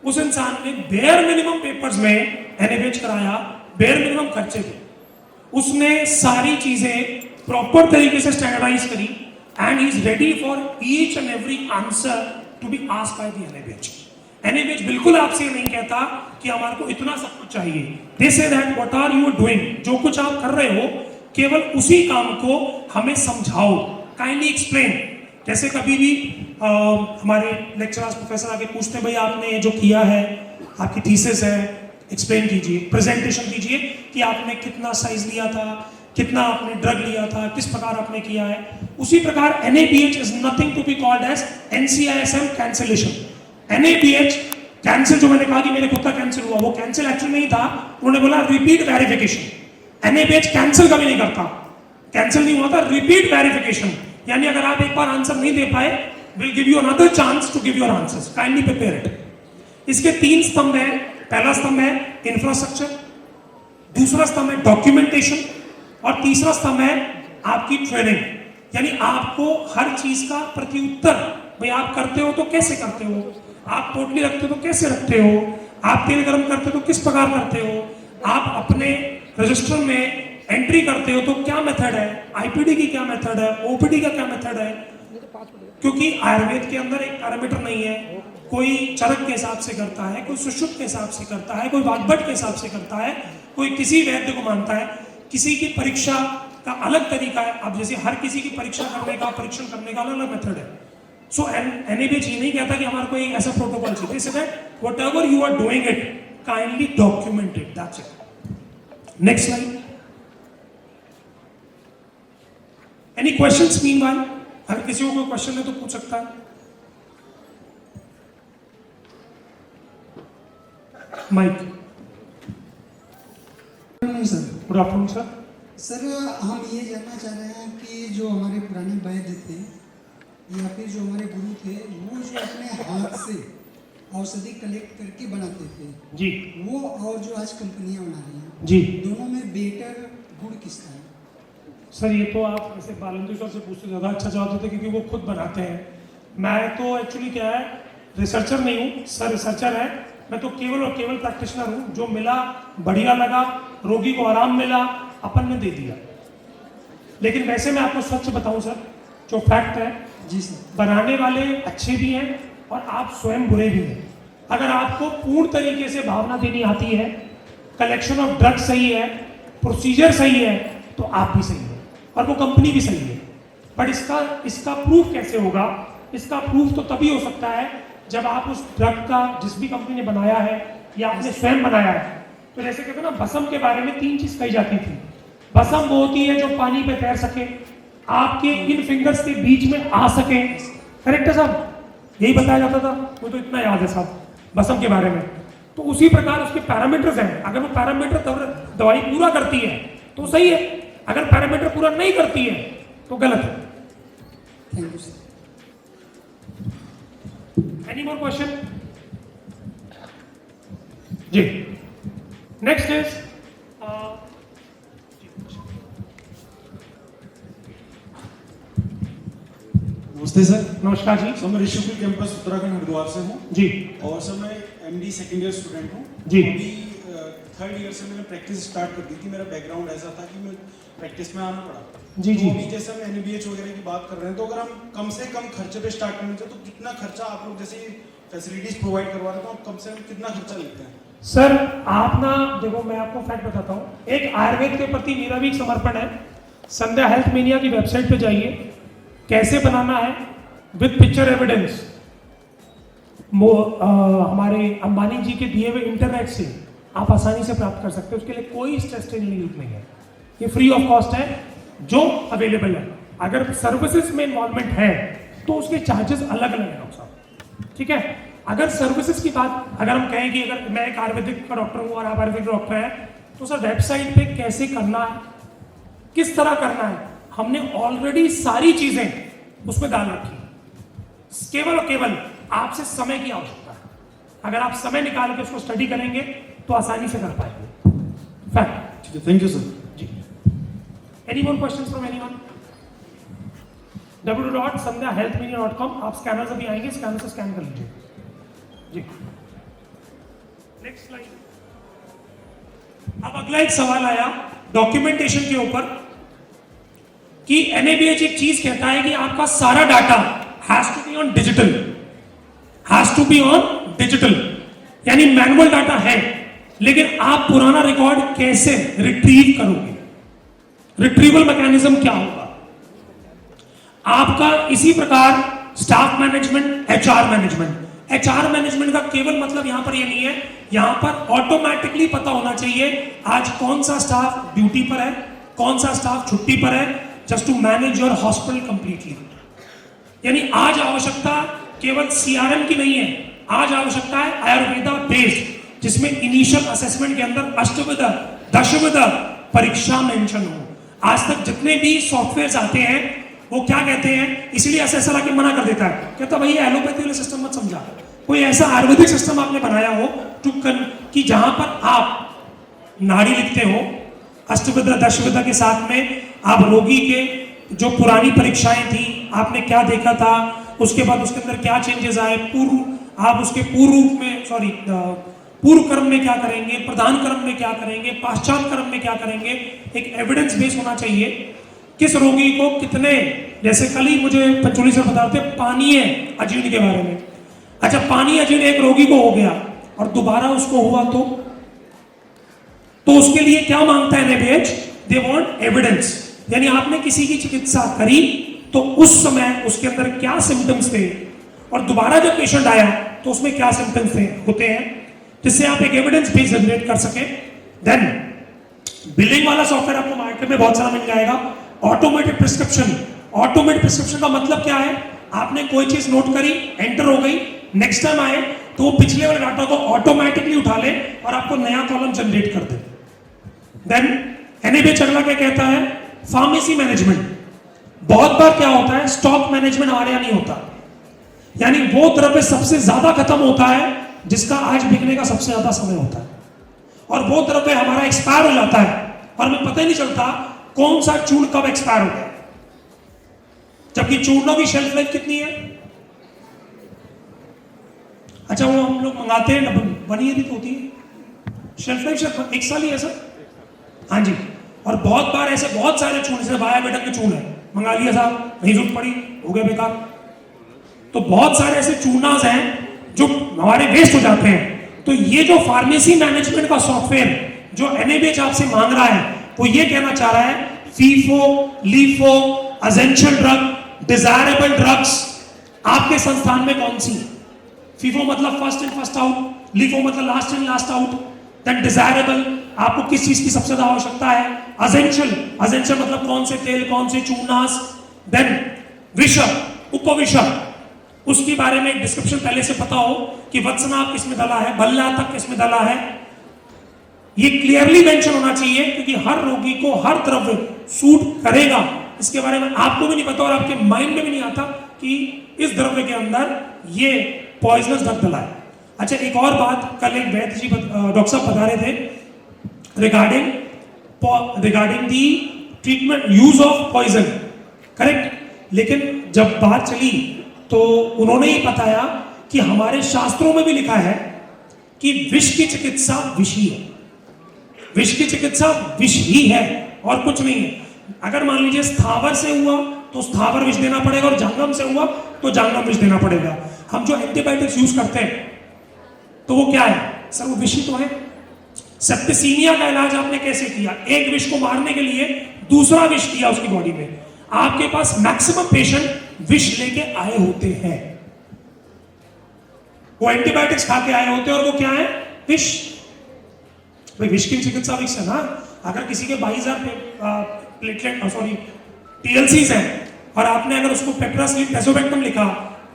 उस इंसान ने बेयर मिनिमम पेपर्स में एनएबीएच कराया, बेयर मिनिमम खर्चे थे, उसने सारी चीजें प्रॉपर तरीके से स्टैंडर्डाइज करी and he is ready for each and every answer to be asked by the NABH. NABH बिल्कुल आपसे नहीं कहता कि हमारे को इतना सब कुछ चाहिए। They say that what are you doing, जो कुछ आप कर रहे हो केवल उसी काम को हमें समझाओ, काइंडली एक्सप्लेन। जैसे कभी भी हमारे लेक्चरर्स प्रोफेसर आके पूछते हैं भाई आपने ये जो किया है, आपकी थीसिस है, एक्सप्लेन कीजिए, प्रेजेंटेशन कीजिए कि आपने कितना साइज लिया था, कितना आपने ड्रग लिया था, किस प्रकार आपने किया है। उसी प्रकार NABH is nothing to be called as NCISM cancellation. NABH cancel, जो मैंने कहा कि मेरे खुद का कैंसिल हुआ, वो कैंसिल एक्चुअली नहीं था, उन्होंने बोला रिपीट वेरिफिकेशन। एनएबीएच कैंसिल कभी नहीं करता, कैंसिल नहीं हुआ था, रिपीट वेरिफिकेशन, यानी अगर आप एक बार आंसर नहीं दे पाए, will give you another chance to give your answers, kindly prepare it. इसके 3 स्तंभ है। पहला स्तंभ है इंफ्रास्ट्रक्चर, दूसरा स्तंभ है डॉक्यूमेंटेशन और तीसरा स्तंभ है आपकी ट्रेनिंग, यानी आपको हर चीज का प्रत्युत्तर, भाई आप करते हो तो कैसे करते हो, आप पोटली रखते हो तो कैसे रखते हो, आप तेल गर्म करते हो तो किस प्रकार करते हो, आप अपने रजिस्टर में एंट्री करते हो तो क्या मेथड है, आईपीडी की क्या मेथड है, ओपीडी का क्या मेथड है। क्योंकि आयुर्वेद के अंदर एक पैरामीटर नहीं है, कोई चरक के हिसाब से करता है, कोई सुषुप्त के हिसाब से करता है, कोई वाग्भट के हिसाब से करता है, कोई किसी वैद्य को मानता है, किसी की परीक्षा का अलग तरीका है। अब जैसे हर किसी की परीक्षा करने का, परीक्षण करने का अलग अलग मेथड है। सो एनएबीएच ये नहीं कहता कि हमारे को एक ऐसा प्रोटोकॉल चाहिए, so that whatever you are doing it kindly document it, that's it. Next slide. Any questions meanwhile? अगर किसी को कोई क्वेश्चन है तो पूछ सकता है। Mic. Sir good afternoon sir. Sir हम ये जानना चाह रहे हैं कि जो हमारे पुराने वैद्य थे या फिर जो हमारे गुरु थे, वो जो अपने हाथ से औषधि कलेक्ट करके बनाते थे जी, वो और जो आज कंपनियां बना रही हैं जी, दोनों में बेटर गुण किसका है? सर ये तो आप ऐसे बालंदी सर से पूछते ज़्यादा अच्छा जवाब देते क्योंकि वो खुद बनाते हैं। मैं तो एक्चुअली क्या है, रिसर्चर नहीं हूँ, सर रिसर्चर है। मैं तो केवल और केवल प्रैक्टिशनर हूँ। जो मिला बढ़िया लगा, रोगी को आराम मिला, अपन ने दे दिया। लेकिन वैसे मैं आपको सच बताऊं सर, जो फैक्ट है, जी सर। बनाने वाले अच्छे भी हैं और आप स्वयं बुरे भी हैं। अगर आपको पूर्ण तरीके से भावना देनी आती है, कलेक्शन ऑफ ड्रग्स सही है, प्रोसीजर सही है, तो आप भी सही है और वो कंपनी भी सही है। बट इसका प्रूफ कैसे होगा? इसका प्रूफ तो तभी हो सकता है जब आप उस ड्रग का, जिस भी कंपनी ने बनाया है या आपने स्वयं बनाया है, तो जैसे कहते हैं ना, भस्म के बारे में 3 चीज कही जाती थी। भस्म वो होती है जो पानी पे तैर सके, आपके इन फिंगर्स के बीच में आ सके। करेक्ट है साहब? यही बताया जाता था, वो तो इतना याद है साहब भस्म के बारे में। तो उसी प्रकार उसके पैरामीटर्स हैं। अगर वो पैरामीटर दवाई पूरा करती है तो सही है, अगर पैरामीटर पूरा नहीं करती है तो गलत है। Thank you sir. Any more question? जी, नेक्स्ट इज नमस्ते सर। नमस्कार जी। सर मैं ऋषिकुल कैंपस उत्तराखंड हरिद्वार से हूँ जी। और सर मैं एमडी सेकेंड ईयर स्टूडेंट हूँ जी। अभी थर्ड ईयर से मैंने प्रैक्टिस स्टार्ट कर दी थी। मेरा बैकग्राउंड ऐसा था कि मैं प्रैक्टिस में आना पड़ा। जी, तो जी। अभी जैसे हम एनबीएच वगैरह की बात कर रहे हैं, तो अगर हम कम से कम खर्चे पे स्टार्ट करना चाहें तो कितना खर्चा आप लोग जैसे फैसिलिटीज प्रोवाइड करवा रहे हो, तो आप कम से कम कितना खर्चा लेते हैं? सर आप ना देखो, मैं आपको फैक्ट बताता हूँ। एक आयुर्वेद के प्रति मेरा भी एक समर्पण है। संध्या हेल्थ मेनिया की वेबसाइट पे जाइए, कैसे बनाना है विद पिक्चर एविडेंस, हमारे अंबानी जी के दिए हुए इंटरनेट से आप आसानी से प्राप्त कर सकते हो। उसके लिए कोई स्ट्रेस नहीं है, ये फ्री ऑफ कॉस्ट है जो अवेलेबल है। अगर सर्विसेज में इन्वॉल्वमेंट है तो उसके चार्जेस अलग अलग है साहब, ठीक है। अगर सर्विसेज की बात अगर हम कहें कि अगर मैं एक आयुर्वेदिक का डॉक्टर हूँ और आप आयुर्वेदिक डॉक्टर हैं, तो सर वेबसाइट पे कैसे करना है, किस तरह करना है, हमने ऑलरेडी सारी चीजें उसमें डाल रखी है। केवल और केवल आपसे समय की आवश्यकता है। अगर आप समय निकाल के उसको स्टडी करेंगे तो आसानी से कर पाएंगे। फैक्ट। ठीक है, थैंक यू सर। जी। Any more questions from anyone? www.sandhyahealthmedia.com। आप स्कैनर अभी आएंगे, स्कैनर से स्कैन कर लीजिए जी। Next slide. अब अगला एक सवाल आया डॉक्यूमेंटेशन के ऊपर कि एनएबीएच एक चीज कहता है कि आपका सारा data has to be on digital, has to be on digital, यानी मैनुअल डाटा है, लेकिन आप पुराना रिकॉर्ड कैसे रिट्रीव करोगे? रिट्रीवल मैकेनिज्म क्या होगा आपका? इसी प्रकार staff management, HR management. HR management का केवल मतलब यहां पर ये नहीं है, यहां पर ऑटोमेटिकली पता होना चाहिए आज कौन सा स्टाफ ड्यूटी पर है, कौन सा स्टाफ छुट्टी पर है, just to manage your hospital completely. यानी आज आवश्यकता केवल सीआरएम की नहीं है, आज आवश्यकता है आयुर्वेदा बेस्ड, जिसमें इनिशियल असेसमेंट के अंदर अष्टविध दशविध परीक्षा मेंशन हो। आज तक जितने भी सॉफ्टवेयर आते हैं वो क्या कहते हैं, इसलिए असेसर आके मना कर देता है, कहता भाई एलोपैथी वाले सिस्टम मत समझा, कोई ऐसा आयुर्वेदिक सिस्टम आपने बनाया हो कि जहां पर आप नाड़ी लिखते हो अष्टविध दशविध के साथ में, आप रोगी के जो पुरानी परीक्षाएं थी, आपने क्या देखा था, उसके बाद उसके अंदर क्या चेंजेस आए, आप उसके पूर्व क्रम में क्या करेंगे, प्रधान क्रम में क्या करेंगे, पाश्चात क्रम में क्या करेंगे, एक एविडेंस बेस होना चाहिए। किस रोगी को कितने, जैसे कल ही मुझे पंचोली सर बता रहे थे पानीय अजीर्ण के बारे में। अच्छा, पानीय अजीर्ण एक रोगी को हो गया और दोबारा उसको हुआ तो उसके लिए क्या मांगता है एनएबीएच? They want evidence. यानी आपने किसी की चिकित्सा करी तो उस समय उसके अंदर क्या सिम्टम्स थे और दोबारा जब पेशेंट आया तो उसमें क्या सिम्टम्स होते हैं, जिससे आप एक एविडेंस बेस जनरेट कर सके। देन बिलिंग वाला सॉफ्टवेयर आपको मार्केट में बहुत सारा मिल जाएगा। Automated prescription. ऑटोमेटेड प्रिस्क्रिप्शन का मतलब क्या है? आपने कोई चीज नोट करी, एंटर हो गई, नेक्स्ट टाइम आए तो वो पिछले वाले डाटा को ऑटोमेटिकली उठा ले और आपको नया कॉलम जनरेट कर दे। देन एनएबीएच अगला क्या कहता है? Pharmacy management. बहुत बार क्या होता है, स्टॉक मैनेजमेंट हमारे यहाँ नहीं होता, यानी वो द्रव्य सबसे ज्यादा खत्म होता है जिसका आज बिकने का सबसे ज्यादा समय होता है, और वो द्रव्य हमारा एक्सपायर हो जाता है और हमें पता ही नहीं चलता कौन सा चूर्ण कब एक्सपायर हो गया, जबकि चूर्णों की शेल्फ लाइफ कितनी है? अच्छा, वो हम लोग मंगाते हैं 1 ईयर ही तो होती है शेल्फ लाइफ, 1 साल ही है सर। हाँ जी, और बहुत बार ऐसे बहुत सारे चून, जैसे बाया बेटा के चून है, मंगा लिया साहब, नहीं जरूरत पड़ी, हो गया बेकार। तो बहुत सारे ऐसे चूनास हैं जो हमारे वेस्ट हो जाते हैं। तो ये जो फार्मेसी मैनेजमेंट का सॉफ्टवेयर जो NABH आपसे मांग रहा है, वो ये कहना चाह रहा है FIFO, LIFO, essential drug, desirable drugs आपके संस्थान में कौन सी? फीफो मतलब first in first out, LIFO मतलब last in last out, then desirable आपको किस चीज की सबसे ज्यादा आवश्यकता है, एसेंशियल मतलब कौन से तेल, कौन से चूनास, देन विषम, उपविषम, उसके बारे में डिस्क्रिप्शन पहले से पता हो कि वत्सनाभ किसमें डाला है, भल्ला तक किसमें डाला है, ये क्लियरली मेंशन होना चाहिए, क्योंकि हर रोगी को हर द्रव्य सूट करेगा इसके बारे में आपको भी नहीं पता और आपके माइंड में भी नहीं आता कि इस द्रव्य के अंदर ये पॉइजनस ड्रग डला है। अच्छा, एक और बात, कल एक वैद्य जी डॉक्टर साहब बता रहे थे regarding the treatment use of poison, correct. लेकिन जब बात चली तो उन्होंने ही बताया कि हमारे शास्त्रों में भी लिखा है कि विष की चिकित्सा विष ही है, विष की चिकित्सा विष ही है और कुछ नहीं है। अगर मान लीजिए स्थावर से हुआ तो स्थावर विष देना पड़ेगा और जंगम से हुआ तो जंगम विष देना पड़ेगा। हम जो एंटीबायोटिक्स यूज करते हैं तो वो क्या है सर? वो विष ही तो है। सेप्टिसीमिया का इलाज आपने कैसे किया? एक विष को मारने के लिए दूसरा विष दिया उसकी बॉडी में। आपके पास मैक्सिमम पेशेंट विष लेके आए होते हैं, वो एंटीबायोटिक्स खा के आए होते हैं और वो क्या है? विष। भाई विष की चिकित्सा विष है ना। अगर किसी के 22,000 प्लेटलेट TLCs हैं और आपने अगर उसको पेप्रासिलिन टेसोबैक्टम लिखा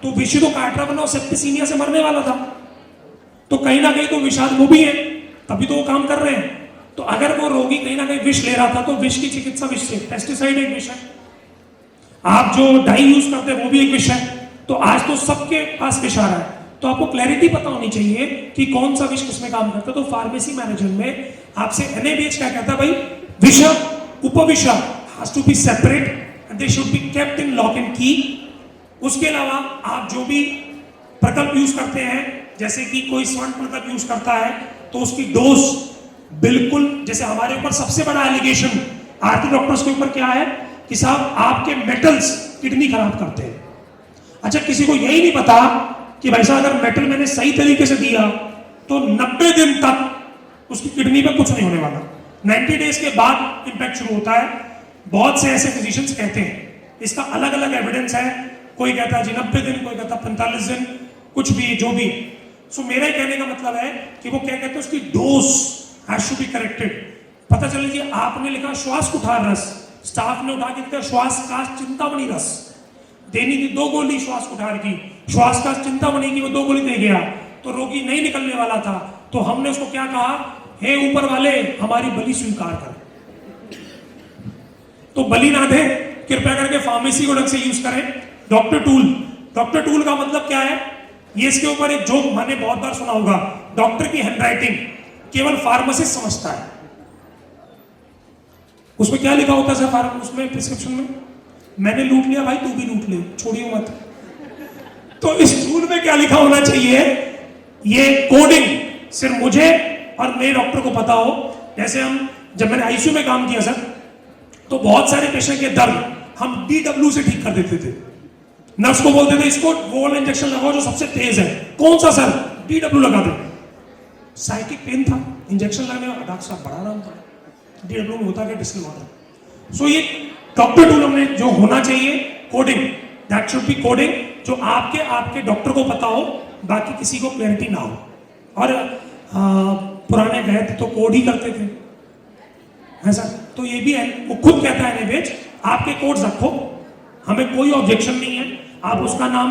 तो विष तो काट रहा, वरना सेप्टिसीमिया से मरने वाला था। तो कहीं ना कहीं तो विषाद वो भी है, तभी तो वो काम कर रहे हैं। तो अगर वो रोगी कहीं ना कहीं विष ले रहा था तो विष की चिकित्सा विष से, पेस्टिसाइड एक विष है, आप जो डाई यूज करते हैं वो भी एक विष है। तो आज तो सबके पास विष आ रहा है, तो आपको क्लैरिटी पता होनी चाहिए कि कौन सा विष किसमें काम करता है। तो फार्मेसी मैनेजमेंट में आपसे NABH क्या कहता है भाई? विष, उपविष has to be separate and they should be kept in lock and key. उसके अलावा आप जो भी प्रकल्प यूज करते हैं, जैसे कि कोई स्वर्ण प्रकल्प यूज करता है तो उसकी डोज बिल्कुल, जैसे हमारे ऊपर सबसे बड़ा एलिगेशन आरती डॉक्टर्स के ऊपर क्या है कि साहब आपके मेटल्स किडनी खराब करते हैं। अच्छा, किसी को यही नहीं पता कि भाई साहब अगर मेटल मैंने सही तरीके से दिया तो 90 दिन तक उसकी किडनी पे कुछ नहीं होने वाला, 90 डेज के बाद इंपैक्ट शुरू होता है। बहुत से ऐसे फिजिशियंस कहते हैं, इसका अलग अलग एविडेंस है, कोई कहता है जी 90 दिन, कोई कहता है 45 दिन, कुछ भी जो भी। सो मेरा कहने का मतलब है कि वो क्या कहते हैं, उसकी dose has to be corrected. पता चले कि आपने लिखा श्वास कुठार रस, स्टाफ ने उठा के लिखा श्वास का चिंतामणि रस, देनी थी 2 गोली श्वास कुठार की, श्वास का चिंतामणि की वो 2 गोली दे गया तो रोगी नहीं निकलने वाला था। तो हमने उसको क्या कहा, हे ऊपर वाले हमारी बलि स्वीकार कर। तो बलि ना दे, कृपया करके फार्मेसी को ढंग से यूज करें। डॉक्टर टूल का मतलब क्या है? ये इसके ऊपर एक जोक मैंने बहुत बार सुना होगा, डॉक्टर की हैंडराइटिंग केवल फार्मासिस्ट समझता है। उसमें क्या लिखा होता है सर उसमें प्रिस्क्रिप्शन में? मैंने लूट लिया भाई, तू भी लूट ले, छोड़ियो मत। तो इस टूल में क्या लिखा होना चाहिए? ये कोडिंग सिर्फ मुझे और मेरे डॉक्टर को पता हो। जैसे हम जब मैंने आईसीयू में काम किया सर, तो बहुत सारे पेशेंट के दर्द हम DW से ठीक कर देते थे। नर्स को बोलते थे इसको वो वाला इंजेक्शन लगाओ जो सबसे तेज है। कौन सा सर? DW लगा दे। साइकिक पेन था, इंजेक्शन लगने में डॉक्टर साहब बड़ा आराम था। DW में होता क्या? Distal water. सो ये डॉक्टर टूल हमने जो होना चाहिए, coding, that should be coding, जो आपके डॉक्टर को पता हो, बाकी किसी को क्लैरिटी ना हो। और पुराने वैद्य तो कोड ही करते थे, है सर। तो ये भी है, वो खुद कहता है NABH आपके कोड्स रखो, हमें कोई ऑब्जेक्शन नहीं है। आप उसका नाम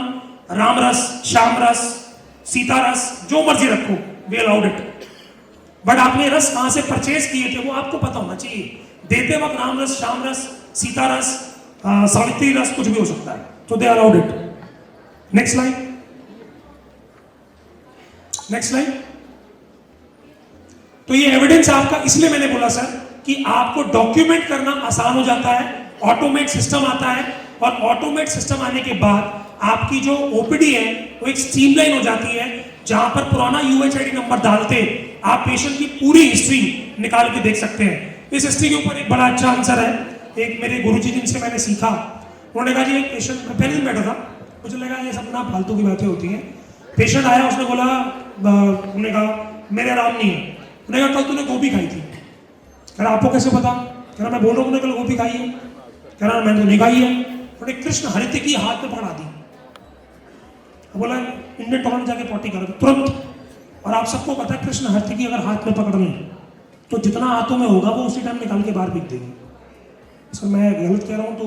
राम रस, श्याम रस, सीता रस, जो मर्जी रखो, वी अलाउड इट। बट आपने रस कहां से परचेज किए थे वो आपको पता होना चाहिए। देते वक्त राम रस, श्याम रस, सीता रस, सावित्री रस, कुछ भी हो सकता है। तो they allowed it. Next line. तो ये एविडेंस आपका, इसलिए मैंने बोला सर कि आपको डॉक्यूमेंट करना आसान हो जाता है, ऑटोमेट सिस्टम आता है, और ऑटोमेट सिस्टम आने के बाद आपकी जो OPD है वो एक स्ट्रीमलाइन हो जाती है, जहां पर पुराना UHID नंबर डालते आप पेशेंट की पूरी हिस्ट्री निकाल के देख सकते हैं। इस हिस्ट्री के ऊपर एक बड़ा अच्छा आंसर है। एक मेरे गुरुजी जिनसे मैंने सीखा, उन्होंने कहा जी एक पेशेंट, पहले दिन बैठा था, मुझे लगा ये सब ना फालतू की बातें होती हैं। पेशेंट आया, उसने बोला, उन्होंने कहा मेरे आराम नहीं है। उन्होंने कहा कल तूने गोभी खाई थी। कह रहा आपको कैसे पता? कह रहा मैं बोल रहा हूँ कल गोभी खाई है। कह रहा मैंने तो नहीं खाई है। उन्होंने कृष्ण हरितिकी हाथ में पकड़ा दी, बोला इंडियन टॉयलेट जाके पॉटी करो तुरंत। और आप सबको पता है कृष्ण हरितिकी अगर हाथ में पकड़ लें तो जितना हाथों में होगा वो उसी टाइम निकाल के बाहर फेंक देंगे। सर मैं गलत कह रहा हूँ तो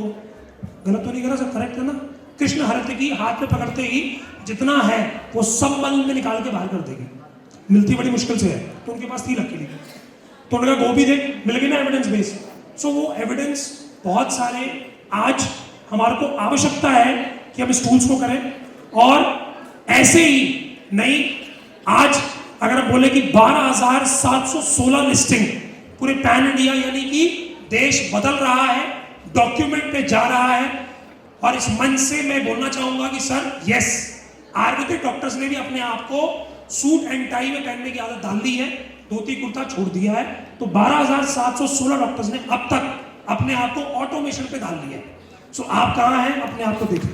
गलत तो नहीं कह रहा सर, करेक्ट है ना? कृष्ण हरितिकी हाथ में पकड़ते ही जितना है वो सब मल में निकाल के बाहर कर देगी। मिलती बड़ी मुश्किल से है, तो उनके पास थी लकीली। तो उन्होंने कहा गोभी देख, मिल गई ना एविडेंस बेस। सो वो एविडेंस बहुत सारे आज हमारे को आवश्यकता है कि हम इस टूल्स को करें। और ऐसे ही नहीं, आज अगर हम बोले कि 12,716 लिस्टिंग पूरे पैन इंडिया, यानी कि देश बदल रहा है, डॉक्यूमेंट पे जा रहा है। और इस मंच से मैं बोलना चाहूंगा कि सर यस, आयुर्वेदिक डॉक्टर्स ने भी अपने आप को सूट एंड टाई में पहनने की आदत डाल दी है, धोती कुर्ता छोड़ दिया है। तो 12,716 डॉक्टर्स ने अब तक अपने आप को ऑटोमेशन पे डाल दिया है। सो आप कहां हैं, अपने आप को देखिए।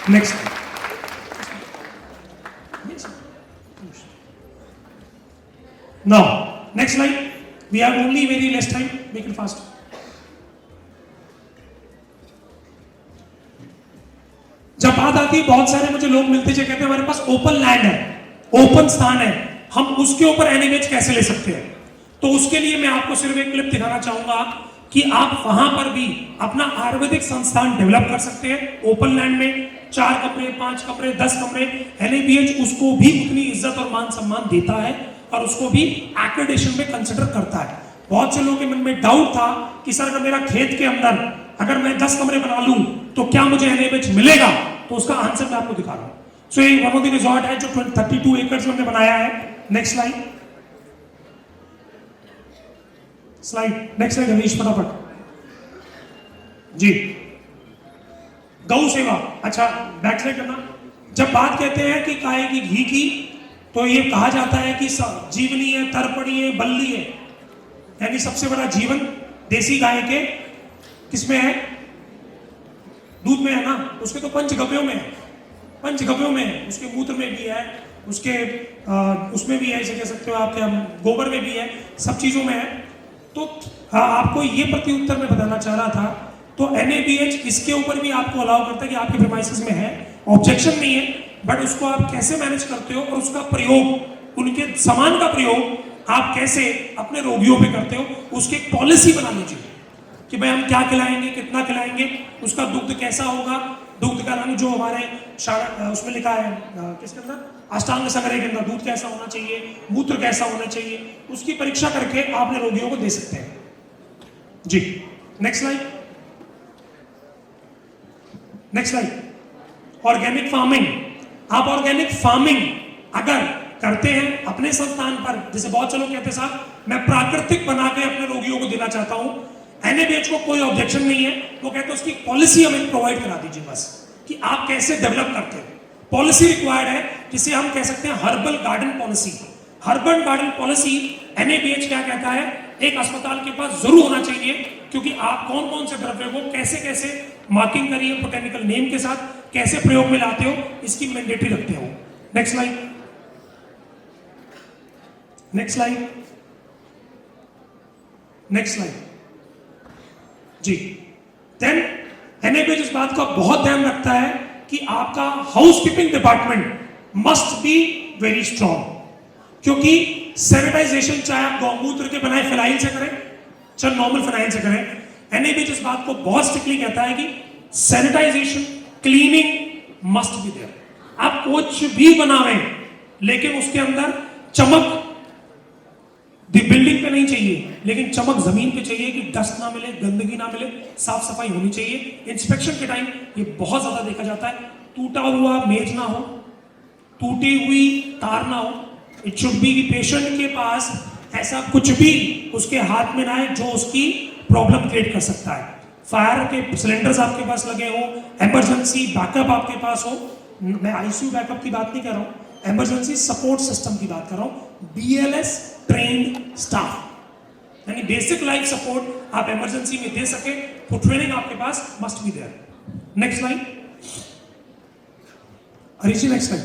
Next now, next slide. We have only very less time, make it fast. जब बात आती है, बहुत सारे मुझे लोग मिलते हैं कहते हैं हमारे पास ओपन लैंड है, ओपन स्थान है, हम उसके ऊपर एनएबीएच कैसे ले सकते हैं? तो उसके लिए मैं आपको सिर्फ एक क्लिप दिखाना चाहूंगा कि आप वहां पर भी अपना आयुर्वेदिक संस्थान डेवलप कर सकते हैं। ओपन लैंड में 4 कमरे, 5 कमरे, 10 कमरे, एनएबीएच उसको भी उतनी इज्जत और मान सम्मान देता है और उसको भी एक्रेडिटेशन में कंसिडर करता है। बहुत से लोगों के मन में डाउट था कि सर अगर मेरा खेत के अंदर अगर मैं 10 कमरे बना लूं तो क्या मुझे एनएबीएच मिलेगा? तो उसका आंसर मैं आपको दिखा रहा हूं। सो ये वनोदी रिजॉर्ट है जो 32 एकड़ में हमने बनाया है। Next slide, next slide Harish, फटाफट जी। गौ सेवा, अच्छा बैक स्लाइड करना। जब बात कहते हैं कि गाय की घी की, तो ये कहा जाता है कि जीवनी है, तर्पणी है, बल्ली है, यानी सबसे बड़ा जीवन देसी गाय के किसमें है? दूध में है ना। उसके तो पंचगव्यों में है, पंचगव्यों में है, उसके मूत्र में भी है, उसके उसमें भी है, ऐसे कह सकते हो आपके गोबर में भी है, सब चीजों में है। तो आपको ये प्रति उत्तर में बताना चाह रहा था। तो एनएबीएच इसके ऊपर भी आपको अलाउ करता है कि आपके प्रीमाइसेस में है, ऑब्जेक्शन नहीं है, बट उसको आप कैसे मैनेज करते हो और उसका प्रयोग, उनके सामान का प्रयोग आप कैसे अपने रोगियों पे करते हो, उसकी एक पॉलिसी बना लीजिए कि भाई हम क्या खिलाएंगे, कितना खिलाएंगे, उसका दुग्ध कैसा होगा, दुग्ध का रंग जो हमारे उसमें लिखा है किसके अंदर, अष्टांग संग्रह के अंदर दूध कैसा होना चाहिए, मूत्र कैसा होना चाहिए, उसकी परीक्षा करके आप अपने रोगियों को दे सकते हैं जी। Next slide, next slide. Organic farming, आप ऑर्गेनिक फार्मिंग अगर करते हैं अपने संस्थान पर, जैसे बहुत से लोग कहते हैं साहब मैं प्राकृतिक बना के अपने रोगियों को देना चाहता हूं, एनएबीएच को कोई ऑब्जेक्शन नहीं है। वो कहते हैं उसकी पॉलिसी हमें प्रोवाइड करा दीजिए बस, कि आप कैसे डेवलप करते हैं। पॉलिसी रिक्वायर्ड है, जिसे हम कह सकते हैं herbal garden policy. Herbal garden policy NABH क्या कहता है, एक अस्पताल के पास जरूर होना चाहिए, क्योंकि आप कौन कौन से द्रव्य को कैसे कैसे मार्किंग करिए बोटेनिकल नेम के साथ, कैसे प्रयोग में लाते हो, इसकी मैंडेटरी रखते हो। Next slide, next slide, next slide जी। देन एनएबीएच इस बात का बहुत ध्यान रखता है कि आपका housekeeping department must be very strong, क्योंकि सैनिटाइजेशन चाहे आप गौमूत्र के बनाए फिनाइल से करें चाहे नॉर्मल फिनाइल से करें, एनएबीएच इस बात को बहुत स्ट्रिक्टली कहता है कि sanitization, cleaning must be there. आप कुछ भी बनावें लेकिन उसके अंदर चमक बिल्डिंग पे नहीं चाहिए, लेकिन चमक जमीन पे चाहिए, कि डस्ट ना मिले, गंदगी ना मिले, साफ सफाई होनी चाहिए। इंस्पेक्शन के टाइम ये बहुत ज्यादा देखा जाता है, टूटा हुआ मेज ना हो, टूटी हुई तार ना हो। इट शुड बी कि पेशेंट के पास ऐसा कुछ भी उसके हाथ में ना आए जो उसकी प्रॉब्लम क्रिएट कर सकता है। फायर के सिलेंडर्स आपके पास लगे हो, इमरजेंसी बैकअप आपके पास हो, मैं आईसीयू बैकअप की बात नहीं कर रहा हूँ, इमरजेंसी सपोर्ट सिस्टम की बात कर रहा हूँ, बीएलएस ट्रेन्ड स्टाफ, यानी बेसिक लाइफ सपोर्ट आप इमरजेंसी में दे सके तो ट्रेनिंग आपके पास must be there. Next line Harish ji, next line.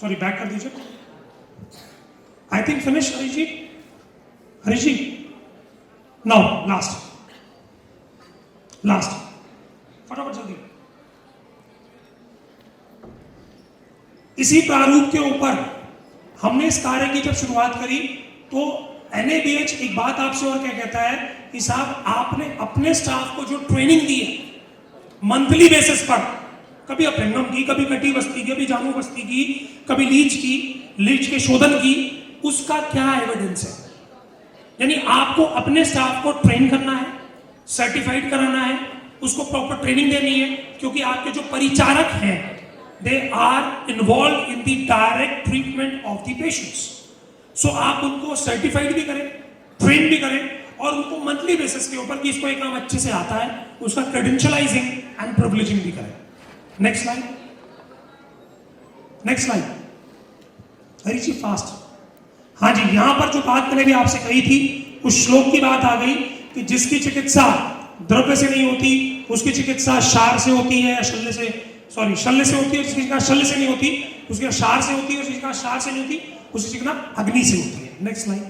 Sorry, back कर दीजिए. I think finish Harish ji. Harish ji, now last फटाफट जल्दी. इसी प्रारूप के ऊपर हमने इस कार्य की जब शुरुआत करी तो NABH एक बात आपसे और क्या कहता है कि साहब आपने अपने स्टाफ को जो ट्रेनिंग दी है मंथली बेसिस पर, कभी अभ्यंगम की, कभी कटी बस्ती की, कभी जामू बस्ती की, कभी लीच के शोधन की, उसका क्या एविडेंस है? यानी आपको अपने स्टाफ को ट्रेन करना है, सर्टिफाइड कराना है, उसको प्रॉपर ट्रेनिंग देनी है, क्योंकि आपके जो परिचारक हैं they are involved in the direct treatment of the patients. So आप उनको सर्टिफाइड भी करें, ट्रेन भी करें और उनको मंथली बेसिस के ऊपर कि इसको एक काम अच्छे से आता है उसका क्रेडेंशियलाइजिंग एंड प्रिविलेजिंग भी करें. नेक्स्ट लाइन हरी जी, फास्ट. हाँ जी, यहां पर जो बात मैंने भी आपसे कही थी उस श्लोक की बात आ गई कि जिसकी चिकित्सा द्रव्य से नहीं होती उसकी चिकित्सा शार से होती है, शल्य से होती है, जिसकी चिकित्सा शल्य से नहीं होती उसकी शार से होती है, उसकी चिकित्सा शार से नहीं होती उसकी चिकित्सा अग्नि से होती है. Next line.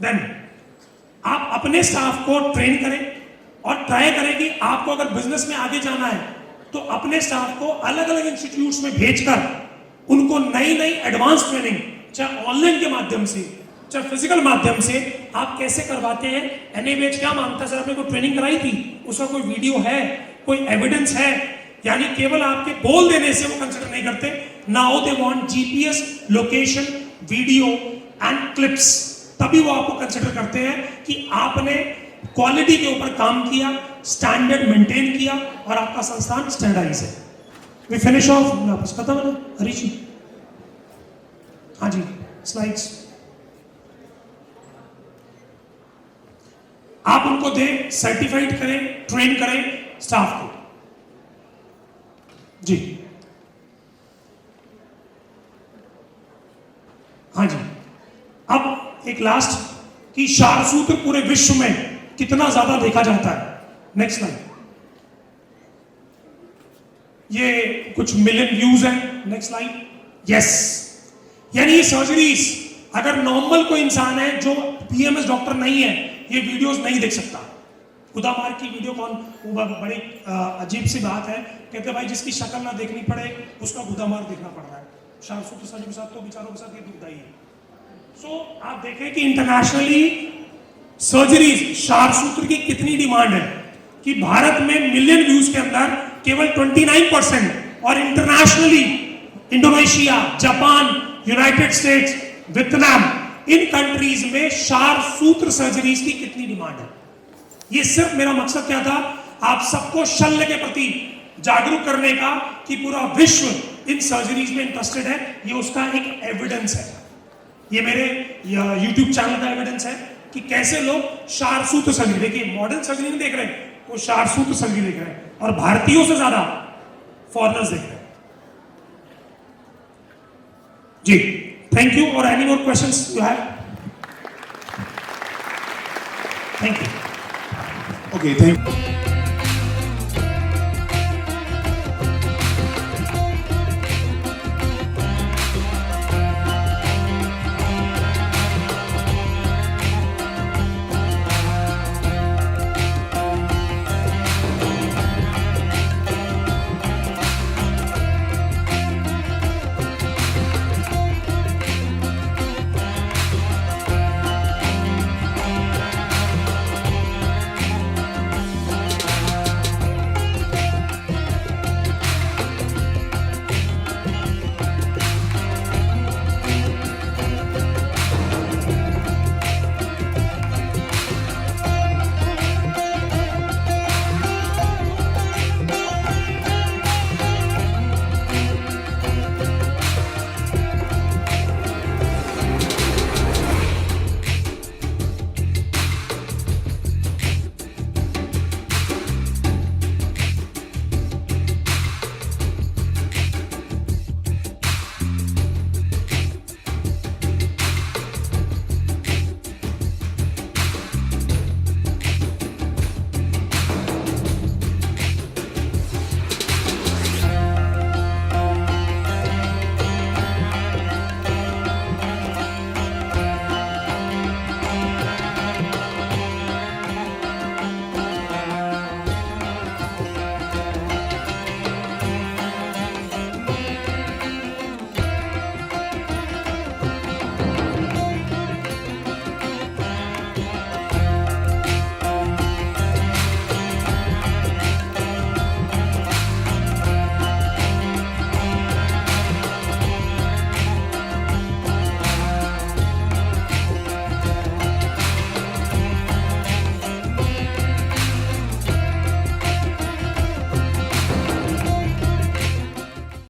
देन आप अपने स्टाफ को ट्रेन करें और ट्राई करें कि आपको अगर बिजनेस में आगे जाना है तो अपने स्टाफ को अलग अलग इंस्टीट्यूट्स में भेजकर उनको नई एडवांस ट्रेनिंग, चाहे ऑनलाइन के माध्यम से चाहे फिजिकल माध्यम से आप कैसे करवाते हैं. NABH क्या मानता है? सर आपने कोई ट्रेनिंग कराई थी, उसका कोई वीडियो है, कोई एविडेंस है? यानी केवल आपके बोल देने से वो कंसिडर नहीं करते. Now they want GPS location, video and clips, तभी वो आपको कंसिडर करते हैं कि आपने क्वालिटी के ऊपर काम किया, स्टैंडर्ड मेंटेन किया और आपका संस्थान स्टैंडर्डाइज है. We finish off. वापस खत्म है ना हरीश जी? हाँ जी, स्लाइड्स आप उनको दें, सर्टिफाइड करें, ट्रेन करें स्टाफ को. जी हाँ जी. अब एक लास्ट कि शार सूत्र पूरे विश्व में कितना ज्यादा देखा जाता है. Next line. ये कुछ मिलियन व्यूज है. Next line. यस, यानी ये सर्जरीज अगर नॉर्मल कोई इंसान है जो PMS डॉक्टर नहीं है ये वीडियोस नहीं देख सकता. खुदा मार की वीडियो कौन, वो बड़ी अजीब सी बात है. कहते भाई जिसकी शक्ल ना देखनी पड़े उसका खुदा मार देखना पड़ रहा है. शार सूत्र सर्जरी के साथ तो बेचारों के साथ ये दुखदाई है. सो आप देखें कि इंटरनेशनली सर्जरीज शार सूत्र की कितनी डिमांड है कि भारत में मिलियन व्यूज के अंदर केवल 29% और internationally Indonesia, Japan, United States, Vietnam, इन कंट्रीज में शार सूत्र सर्जरीज की कितनी डिमांड है. ये सिर्फ मेरा मकसद क्या था, आप सबको शल्य के प्रति जागरूक करने का कि पूरा विश्व इन सर्जरीज में इंटरेस्टेड है. ये उसका एक एविडेंस है. ये मेरे YouTube चैनल का एविडेंस है कि कैसे लोग शार सूत्र सर्जरी, देखिए मॉडर्न सर्जरी नहीं देख रहे, वो शार सूत्र सर्जरी देख रहे हैं और भारतीयों से ज्यादा फॉरेनर्स देख रहे हैं. जी, थैंक यू. और any more questions you have? Thank you. Okay, thank you.